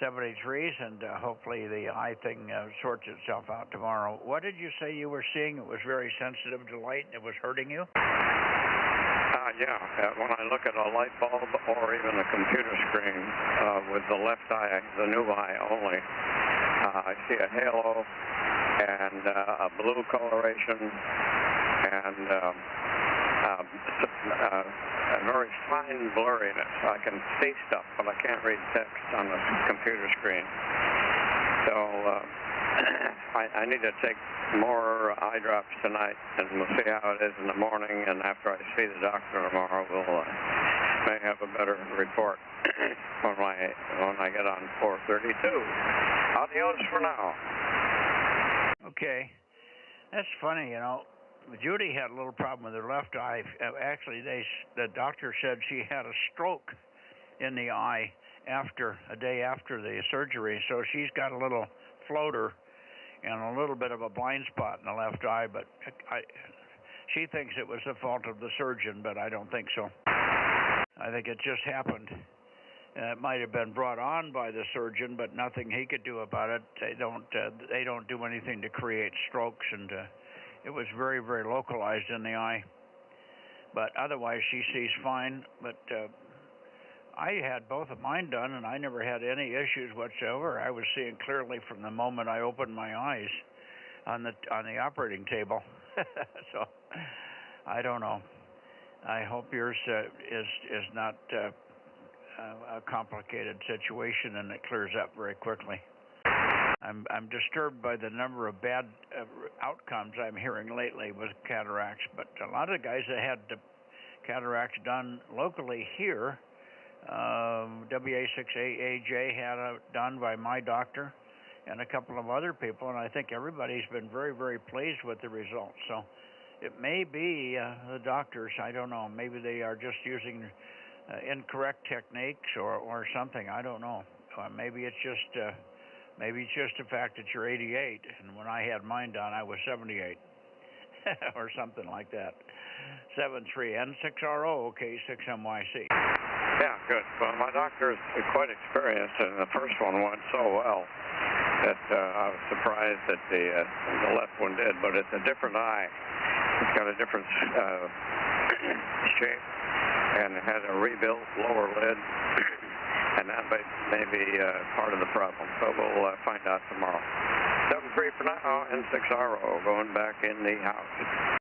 73s, and hopefully the eye thing sorts itself out tomorrow. What did you say you were seeing? It was very sensitive to light, and it was hurting you? Yeah, when I look at a light bulb or even a computer screen with the left eye, the new eye only, I see a halo and a blue coloration and a very fine blurriness. I can see stuff, but I can't read text on the computer screen. So I need to take more eye drops tonight, and we'll see how it is in the morning. And after I see the doctor tomorrow, we'll may have a better report when I get on 432. Adios for now. Okay, that's funny. Judy had a little problem with her left eye. Actually, the doctor said she had a stroke in the eye a day after the surgery, so she's got a little floater and a little bit of a blind spot in the left eye, but she thinks it was the fault of the surgeon, but I don't think so. I think it just happened. It might have been brought on by the surgeon, but nothing he could do about it. They don't do anything to create strokes, and it was very, very localized in the eye. But otherwise, she sees fine. But I had both of mine done, and I never had any issues whatsoever. I was seeing clearly from the moment I opened my eyes on the operating table. So I don't know. I hope yours is not a complicated situation, and it clears up very quickly. I'm disturbed by the number of bad outcomes I'm hearing lately with cataracts, but a lot of the guys that had the cataracts done locally here, WA6AAJ had it done by my doctor and a couple of other people, and I think everybody's been very, very pleased with the results. So it may be the doctors, I don't know, maybe they are just using incorrect techniques or something, I don't know. Maybe it's just the fact that you're 88, and when I had mine done, I was 78, or something like that. 73N6RO, okay, 6MYC. Yeah, good. Well, my doctor is quite experienced, and the first one went so well that I was surprised that the left one did, but it's a different eye. It's got a different shape, and it has a rebuilt lower lid. And that may be part of the problem. So we'll find out tomorrow. 7-3 for now, and 6RO going back in the house.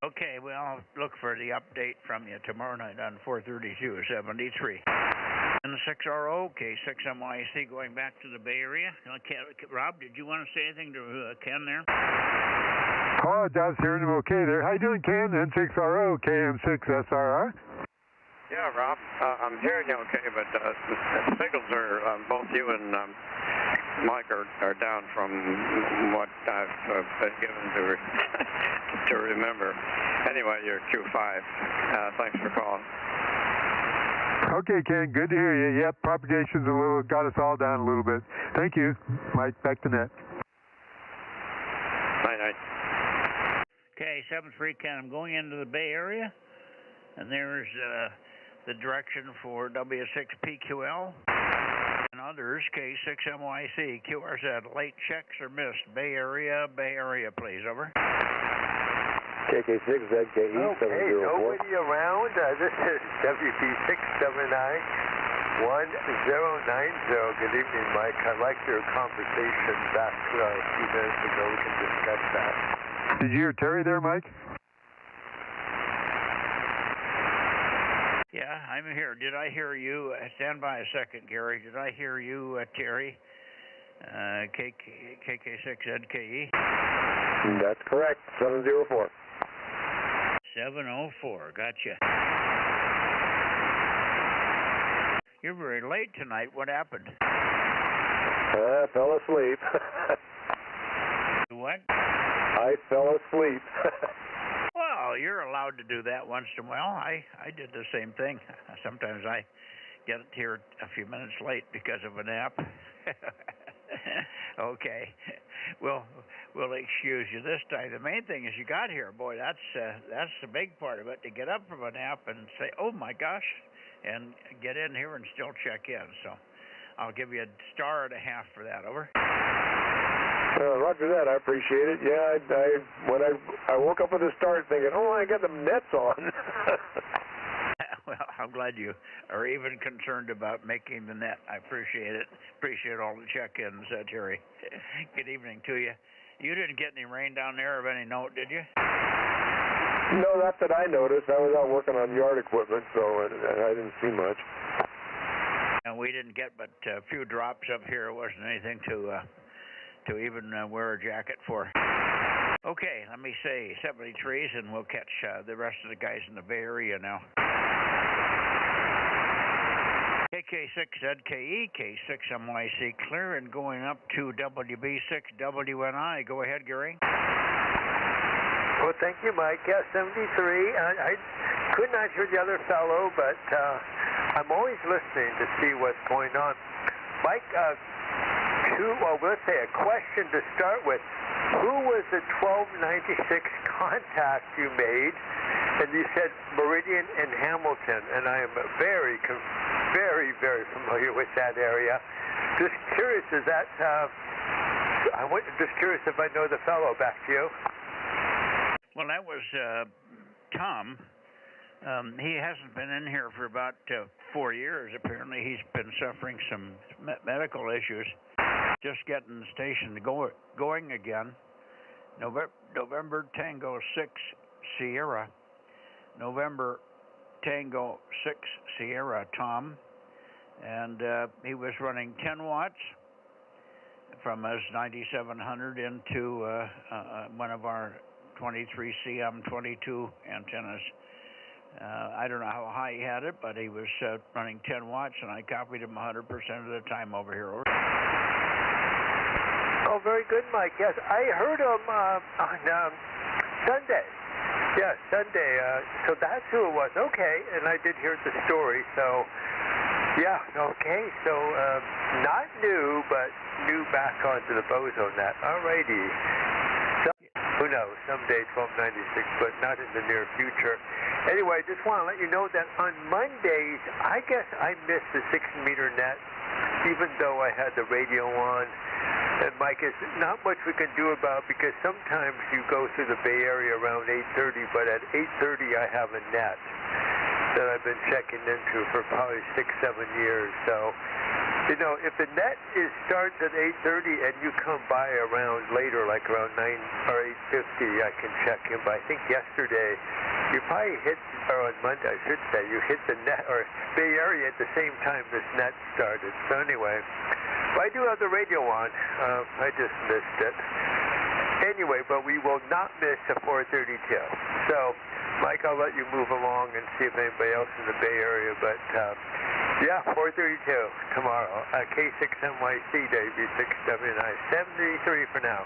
Okay, well, I'll look for the update from you tomorrow night on 432 73. And the 6RO, okay, 6MYC going back to the Bay Area. Rob, did you want to say anything to Ken there? Oh, I was hearing him okay there. How you doing, Ken? N6RO, KM6SRR. Yeah, Rob, I'm hearing you okay, but the signals are, both you and Mike are down from what I've been given to remember. Anyway, you're Q5. Thanks for calling. Okay, Ken, good to hear you. Yep, propagation's got us all down a little bit. Thank you. Mike, back to net. Night. Okay, 7-3, Ken, I'm going into the Bay Area, and there's the direction for W6PQL and others, K6MYC, QRZ, late checks are missed. Bay Area, please, over. KK6ZKE704. Okay, nobody around. This is WP679. 1090. Good evening, Mike. I liked your conversation back a few minutes ago. We can discuss that. Did you hear Terry there, Mike? Yeah, I'm here. Did I hear you? Stand by a second, Gary. Did I hear you, Terry? KK6ZKE? That's correct. 704. 704. Gotcha. You're very late tonight. What happened? I fell asleep. What? I fell asleep. Well, you're allowed to do that once in a while. I did the same thing. Sometimes I get here a few minutes late because of a nap. Okay. Well, we'll excuse you this time. The main thing is you got here. Boy, that's the big part of it, to get up from a nap and say, oh, my gosh, and get in here and still check in. So I'll give you a star and a half for that. Over. Roger that. I appreciate it. Yeah, when I woke up with a start thinking, oh, I got the nets on. Well, I'm glad you are even concerned about making the net. I appreciate it. Appreciate all the check-ins, Terry. Good evening to you. You didn't get any rain down there of any note, did you? No, not that I noticed. I was out working on yard equipment, so I didn't see much. And we didn't get but a few drops up here. It wasn't anything to even wear a jacket for. Okay, let me say 73s, and we'll catch the rest of the guys in the Bay Area now. KK6ZKE, K6MYC, clear and going up to WB6WNI. Go ahead, Gary. Well, thank you, Mike. Yeah, 73. I could not hear the other fellow, but I'm always listening to see what's going on. Mike, let's say a question to start with. Who was the 1296 contact you made? And you said Meridian and Hamilton, and I am very, very familiar with that area. Just curious, is that, just curious if I know the fellow. Back to you. Well, that was Tom. He hasn't been in here for about 4 years. Apparently, he's been suffering some medical issues. Just getting the station going again. November Tango 6 Sierra. November Tango 6 Sierra, Tom. And he was running 10 watts from his 9700 into one of our 23 CM22 antennas. I don't know how high he had it, but he was running 10 watts, and I copied him 100% of the time over here. Over. Oh, very good, Mike. Yes, I heard him on Sunday. Yes, Sunday. So that's who it was. Okay, and I did hear the story. So, yeah, okay. So, not new, but new back onto the Bozo Net. All righty. Who knows? Someday 1296, but not in the near future. Anyway, I just want to let you know that on Mondays, I guess I missed the 6-meter net, even though I had the radio on. And Mike, there's not much we can do about, because sometimes you go through the Bay Area around 8:30, but at 8:30 I have a net that I've been checking into for probably 6-7 years. So, you know, if the net starts at 8:30 and you come by around later, like around 9 or 8:50, I can check in. But I think yesterday you probably hit, or on Monday I should say, you hit the net or Bay Area at the same time this net started. So anyway, but I do have the radio on. I just missed it. Anyway, but we will not miss a 432. So, Mike, I'll let you move along and see if anybody else in the Bay Area. But, yeah, 432 tomorrow. K6MYC, WB6WNI. 73 for now.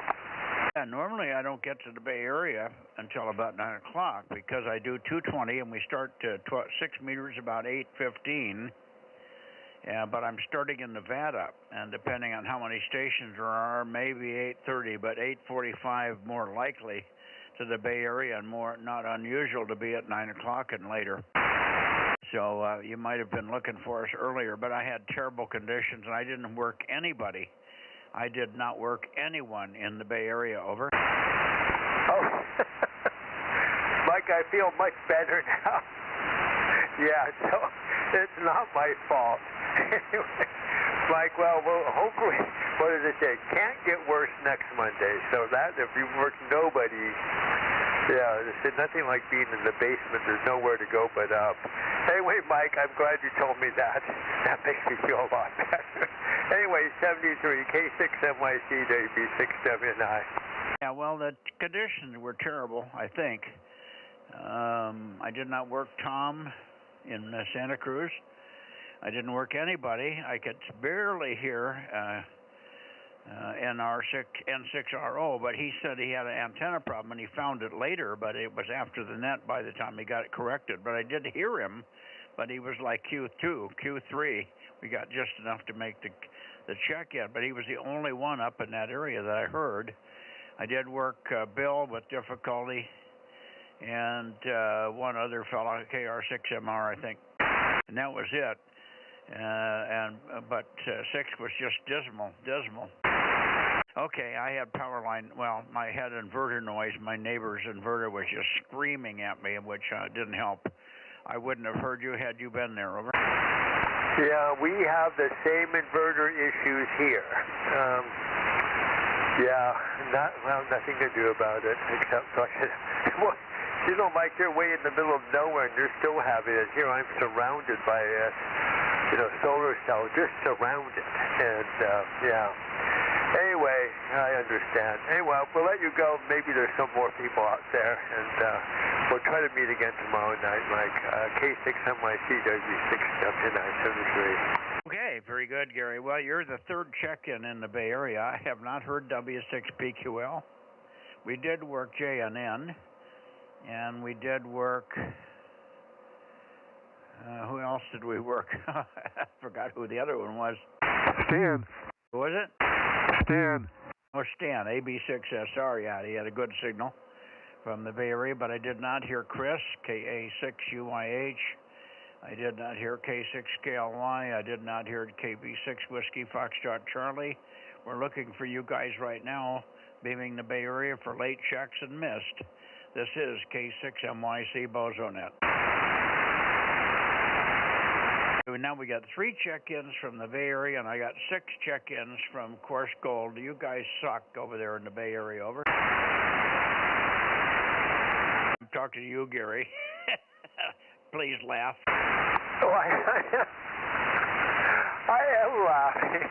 Yeah, normally I don't get to the Bay Area until about 9 o'clock because I do 220 and we start 6 meters about 8:15. Yeah, but I'm starting in Nevada, and depending on how many stations there are, maybe 8:30, but 8:45 more likely to the Bay Area, and more not unusual to be at 9 o'clock and later. So you might have been looking for us earlier, but I had terrible conditions, and I didn't work anybody. I did not work anyone in the Bay Area. Over. Oh, Mike, I feel much better now. Yeah, so it's not my fault. Mike, well, hopefully, what does it say? Can't get worse next Monday. So that, if you work nobody, yeah, they said nothing like being in the basement. There's nowhere to go but up. Anyway, Mike, I'm glad you told me that. That makes me feel a lot better. Anyway, 73, K6MYC, WB6WNI. Yeah, well, the conditions were terrible, I think. I did not work Tom in Santa Cruz. I didn't work anybody. I could barely hear N6RO, but he said he had an antenna problem, and he found it later, but it was after the net by the time he got it corrected. But I did hear him, but he was like Q2, Q3. We got just enough to make the check in, but he was the only one up in that area that I heard. I did work Bill with difficulty, and one other fellow, KR6MR, I think, and that was it. But 6 was just dismal. Okay, I had power line. Well, I had inverter noise. My neighbor's inverter was just screaming at me, which didn't help. I wouldn't have heard you had you been there. Over. Yeah, we have the same inverter issues here. Nothing to do about it except well, you know, Mike, you're way in the middle of nowhere and you're still having it. Here I'm surrounded by solar cells, just surrounded, and Anyway, I understand. Anyway, we'll let you go. Maybe there's some more people out there, and we'll try to meet again tomorrow night, Mike. K6MYC, W6WN973. Okay, very good, Gary. Well, you're the third check-in in the Bay Area. I have not heard W6PQL. We did work JNN, and we did work... who else did we work? I forgot who the other one was. Stan. Who was it? Stan. Oh, Stan, AB6SR. Yeah, he had a good signal from the Bay Area, but I did not hear Chris, KA6UYH. I did not hear K6KLY. I did not hear KB6 Whiskey Foxtrot Charlie. We're looking for you guys right now, beaming the Bay Area for late checks and missed. This is K6MYC Bozo Net. Now we got 3 check-ins from the Bay Area, and I got 6 check-ins from Course Gold. You guys suck over there in the Bay Area, over. I'm talking to you, Gary. Please laugh. Oh, I am laughing.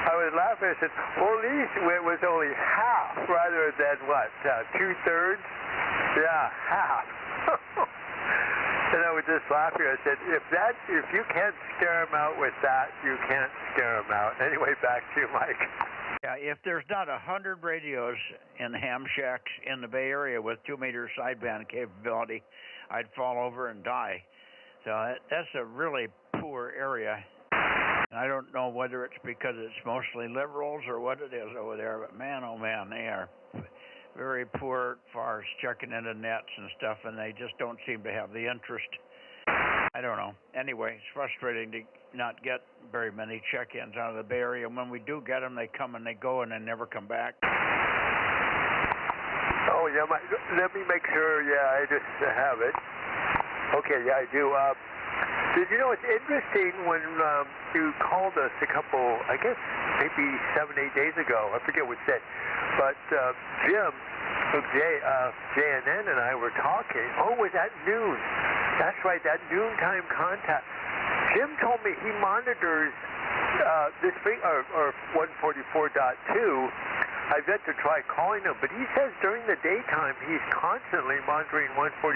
I was laughing. I said, well, at least it was only half rather than what, 2/3? Yeah, half. And I was just laughing. I said, if you can't scare them out with that, you can't scare them out. Anyway, back to you, Mike. Yeah, if there's not 100 radios in ham shacks in the Bay Area with 2-meter sideband capability, I'd fall over and die. So that's a really poor area. And I don't know whether it's because it's mostly liberals or what it is over there, but man, oh man, they are very poor as far as checking into nets and stuff, and they just don't seem to have the interest. I don't know. Anyway, it's frustrating to not get very many check-ins out of the Bay Area. When we do get them, they come and they go and they never come back. Oh, yeah, let me make sure, I just have it. Okay, yeah, I do. Did you know, it's interesting when you called us a couple, I guess maybe 7-8 days ago, I forget what said, but Jim, JNN and I were talking. Oh, it was at noon. That's right, that noontime contact. Jim told me he monitors this thing, or 144.2. I've yet to try calling him, but he says during the daytime he's constantly monitoring 144.2.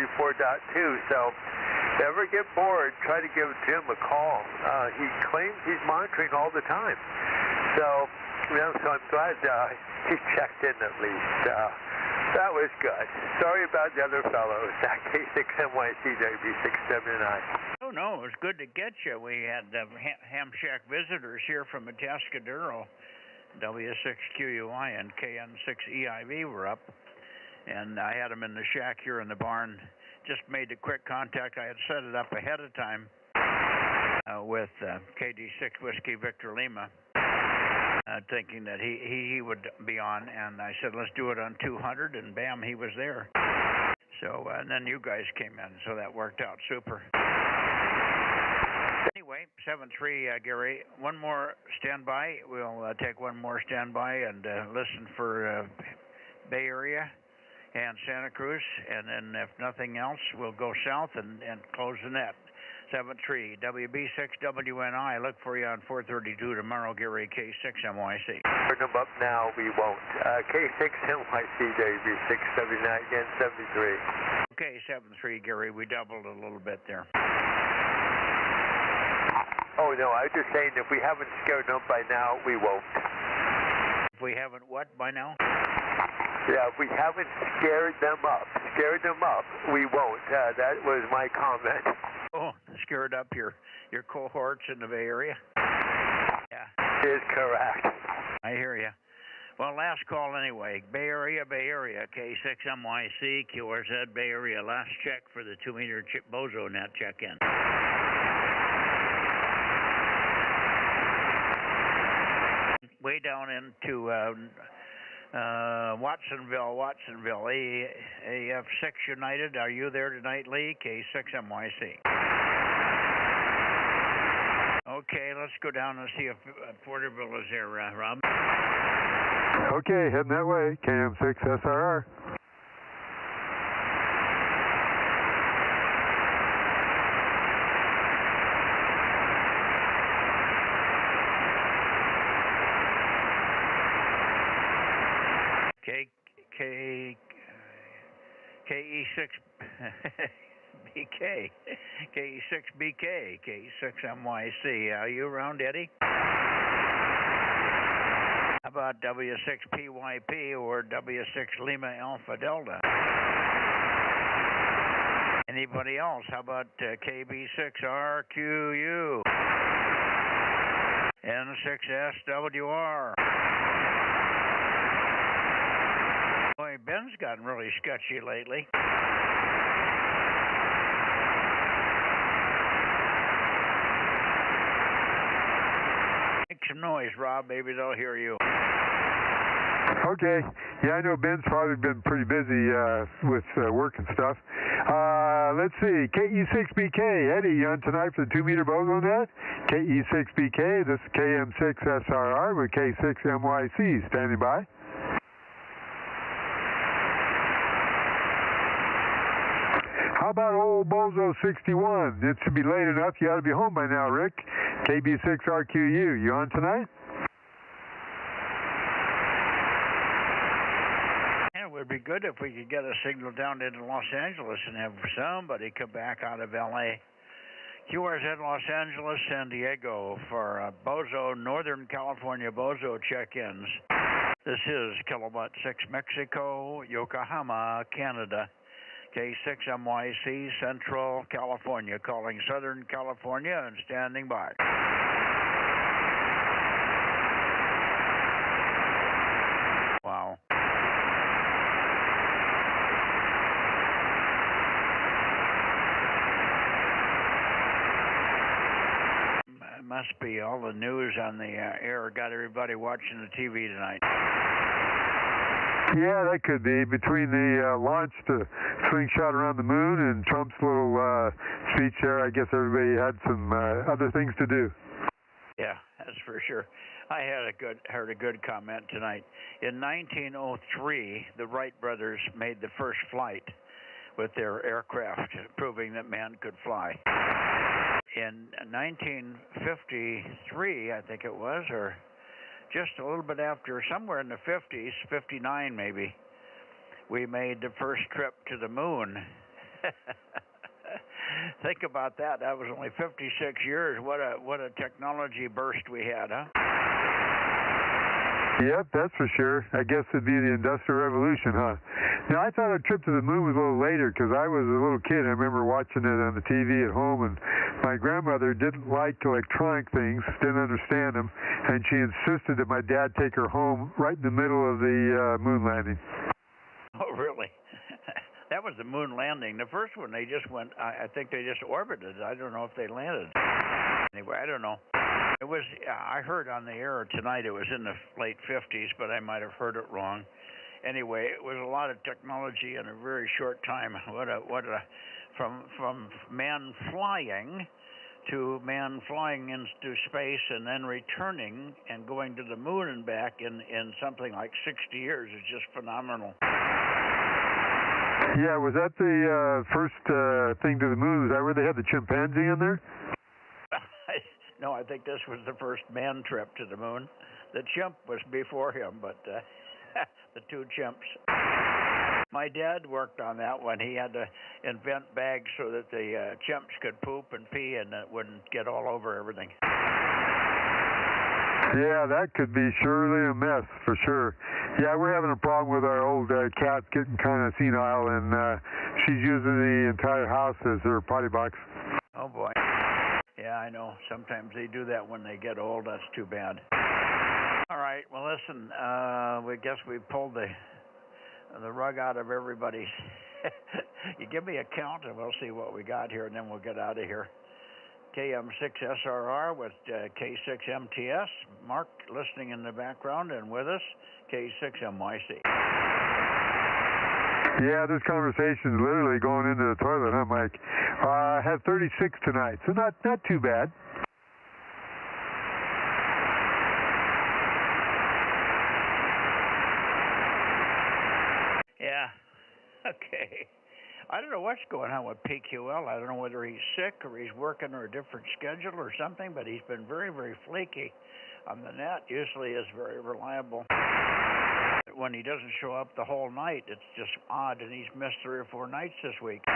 So if you ever get bored, try to give Jim a call. He claims he's monitoring all the time. So, so I'm glad he checked in at least. That was good. Sorry about the other fellows. That K6MYC-WB679. Oh, no, it was good to get you. We had ham shack visitors here from Atascadero. W6QUI and KN6EIV were up, and I had them in the shack here in the barn. Just made a quick contact. I had set it up ahead of time with KD6 Whiskey Victor Lima, thinking that he would be on, and I said, let's do it on 200, and bam, he was there. So, and then you guys came in, so that worked out super. Anyway. Anyway, 7-3, Gary. One more standby. We'll take one more standby and listen for Bay Area and Santa Cruz, and then if nothing else, we'll go south and close the net. 7-3, WB6WNI. Look for you on 432 tomorrow, Gary, K6MYC. Turn them up now, we won't. K6MYC, WB679, again, 73. Okay, 7-3, Gary. We doubled a little bit there. Oh, no, I was just saying if we haven't scared them by now, we won't. If we haven't what by now? Yeah, if we haven't scared them up, we won't. That was my comment. Oh, scared up your cohorts in the Bay Area? Yeah. Is correct. I hear you. Well, last call anyway. Bay Area, K6MYC, QRZ, Bay Area. Last check for the 2-meter Bozo Net check-in. Way down into Watsonville, AF6 United. Are you there tonight, Lee? K6MYC. Okay, let's go down and see if Porterville is there, Rob. Okay, heading that way. KM6SRR. KE6BK, KE6BK, K6MYC. Are you around, Eddie? How about W6PYP or W6 Lima Alpha Delta? Anybody else? How about KB6RQU? N6SWR? Boy, Ben's gotten really sketchy lately. Make some noise, Rob. Maybe they'll hear you. Okay. Yeah, I know Ben's probably been pretty busy with work and stuff. Let's see. KE6BK. Eddie, you on tonight for the 2-meter Bozo Net? KE6BK. This is KM6SRR with K6MYC. Standing by. How about old Bozo 61? It should be late enough. You ought to be home by now, Rick. KB6RQU. You on tonight? Yeah, it would be good if we could get a signal down into Los Angeles and have somebody come back out of L.A. QRZ Los Angeles, San Diego for Bozo, Northern California Bozo check-ins. This is Kilowatt 6 Mexico, Yokohama, Canada. K6MYC, Central California, calling Southern California and standing by. Wow. It must be all the news on the air got everybody watching the TV tonight. Yeah, that could be. Between the launch to slingshot around the moon and Trump's little speech there, I guess everybody had some other things to do. Yeah, that's for sure. I heard a good comment tonight. In 1903, the Wright brothers made the first flight with their aircraft, proving that man could fly. In 1953, I think it was, or just a little bit after, somewhere in the 50s, 59 maybe, we made the first trip to the moon. Think about that. That was only 56 years. What a technology burst we had, huh? Yep, that's for sure. I guess it'd be the Industrial Revolution, huh? Now, I thought a trip to the moon was a little later because I was a little kid. I remember watching it on the TV at home, and my grandmother didn't like electronic things, didn't understand them, and she insisted that my dad take her home right in the middle of the moon landing. Oh, really? That was the moon landing. The first one, they just went, I think they just orbited. I don't know if they landed. Anyway, I don't know. It was, I heard on the air tonight it was in the late 50s, but I might have heard it wrong. Anyway, it was a lot of technology in a very short time. From man flying to man flying into space and then returning and going to the moon and back in something like 60 years is just phenomenal. Yeah, was that the first thing to the moon? Was that where they had the chimpanzee in there? No, I think this was the first man trip to the moon. The chimp was before him, but the two chimps. My dad worked on that one. He had to invent bags so that the chimps could poop and pee and it wouldn't get all over everything. Yeah, that could be surely a mess for sure. Yeah, we're having a problem with our old cat getting kind of senile, and she's using the entire house as her potty box. Oh, boy. Yeah, I know. Sometimes they do that when they get old. That's too bad. All right. Well, listen, we guess we pulled the rug out of everybody's. You give me a count, and we'll see what we got here, and then we'll get out of here. KM6SRR with K6MTS. Mark listening in the background, and with us, K6MYC. Yeah, this conversation's literally going into the toilet, huh, Mike? I had 36 tonight, so not too bad. Yeah. Okay. I don't know what's going on with PQL. I don't know whether he's sick or he's working on a different schedule or something, but he's been very, very flaky on the net. Usually is very reliable. When he doesn't show up the whole night, it's just odd, and he's missed 3 or 4 nights this week.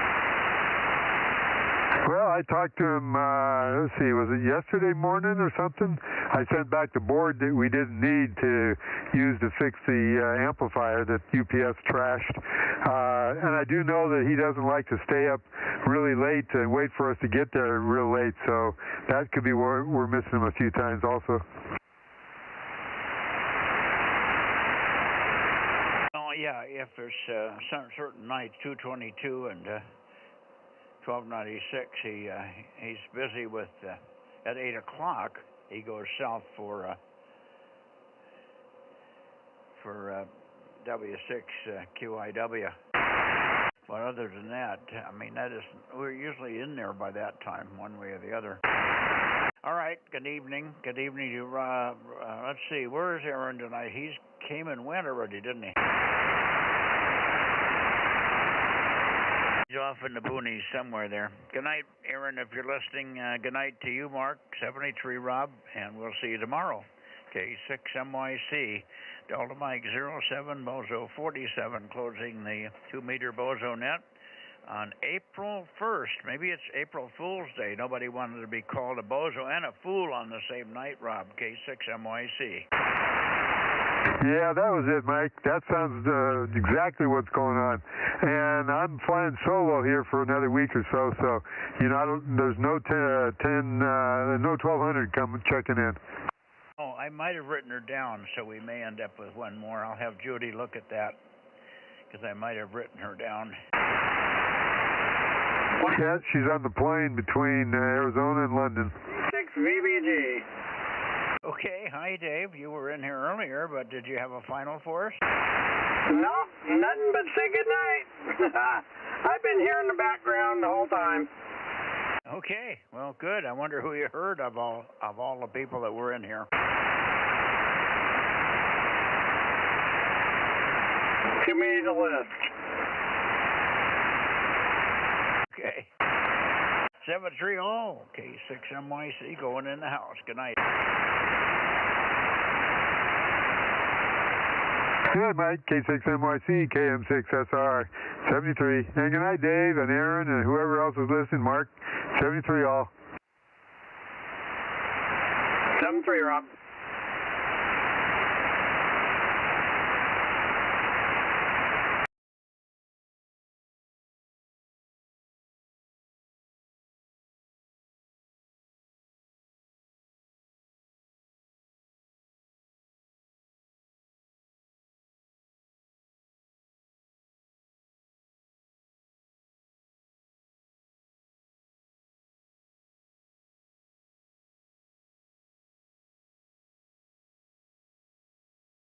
Well, I talked to him, let's see, was it yesterday morning or something? I sent back the board that we didn't need to use to fix the amplifier that UPS trashed. And I do know that he doesn't like to stay up really late and wait for us to get there real late, so that could be where we're missing him a few times also. Oh, yeah, if there's certain nights, 222 and 1296, he's busy with, at 8 o'clock, he goes south for W6QIW. But other than that, I mean, we're usually in there by that time, one way or the other. All right, good evening. Good evening to, let's see, where is Aaron tonight? He came and went already, didn't he? He's off in the boonies somewhere there. Good night, Aaron, if you're listening. Good night to you, Mark, 73 Rob, and we'll see you tomorrow. K6MYC, Delta Mike 07, Bozo 47, closing the 2-meter Bozo Net on April 1st. Maybe it's April Fool's Day. Nobody wanted to be called a bozo and a fool on the same night, Rob. K6MYC. Yeah, that was it, Mike. That sounds exactly what's going on. And I'm flying solo here for another week or so, so, you know, there's no 1200 coming checking in. Oh, I might have written her down, so we may end up with one more. I'll have Judy look at that, because I might have written her down. Yeah, she's on the plane between Arizona and London. 6 VBG. Okay, hi Dave. You were in here earlier, but did you have a final for us? No, nothing but say goodnight. I've been here in the background the whole time. Okay, well, good. I wonder who you heard of all the people that were in here. Give me the list. Okay. 730, K6MYC going in the house. Good night. Good, Mike. K6MYC, KM6SR, 73. And good night, Dave and Aaron and whoever else is listening. Mark, 73 all. 73, Rob.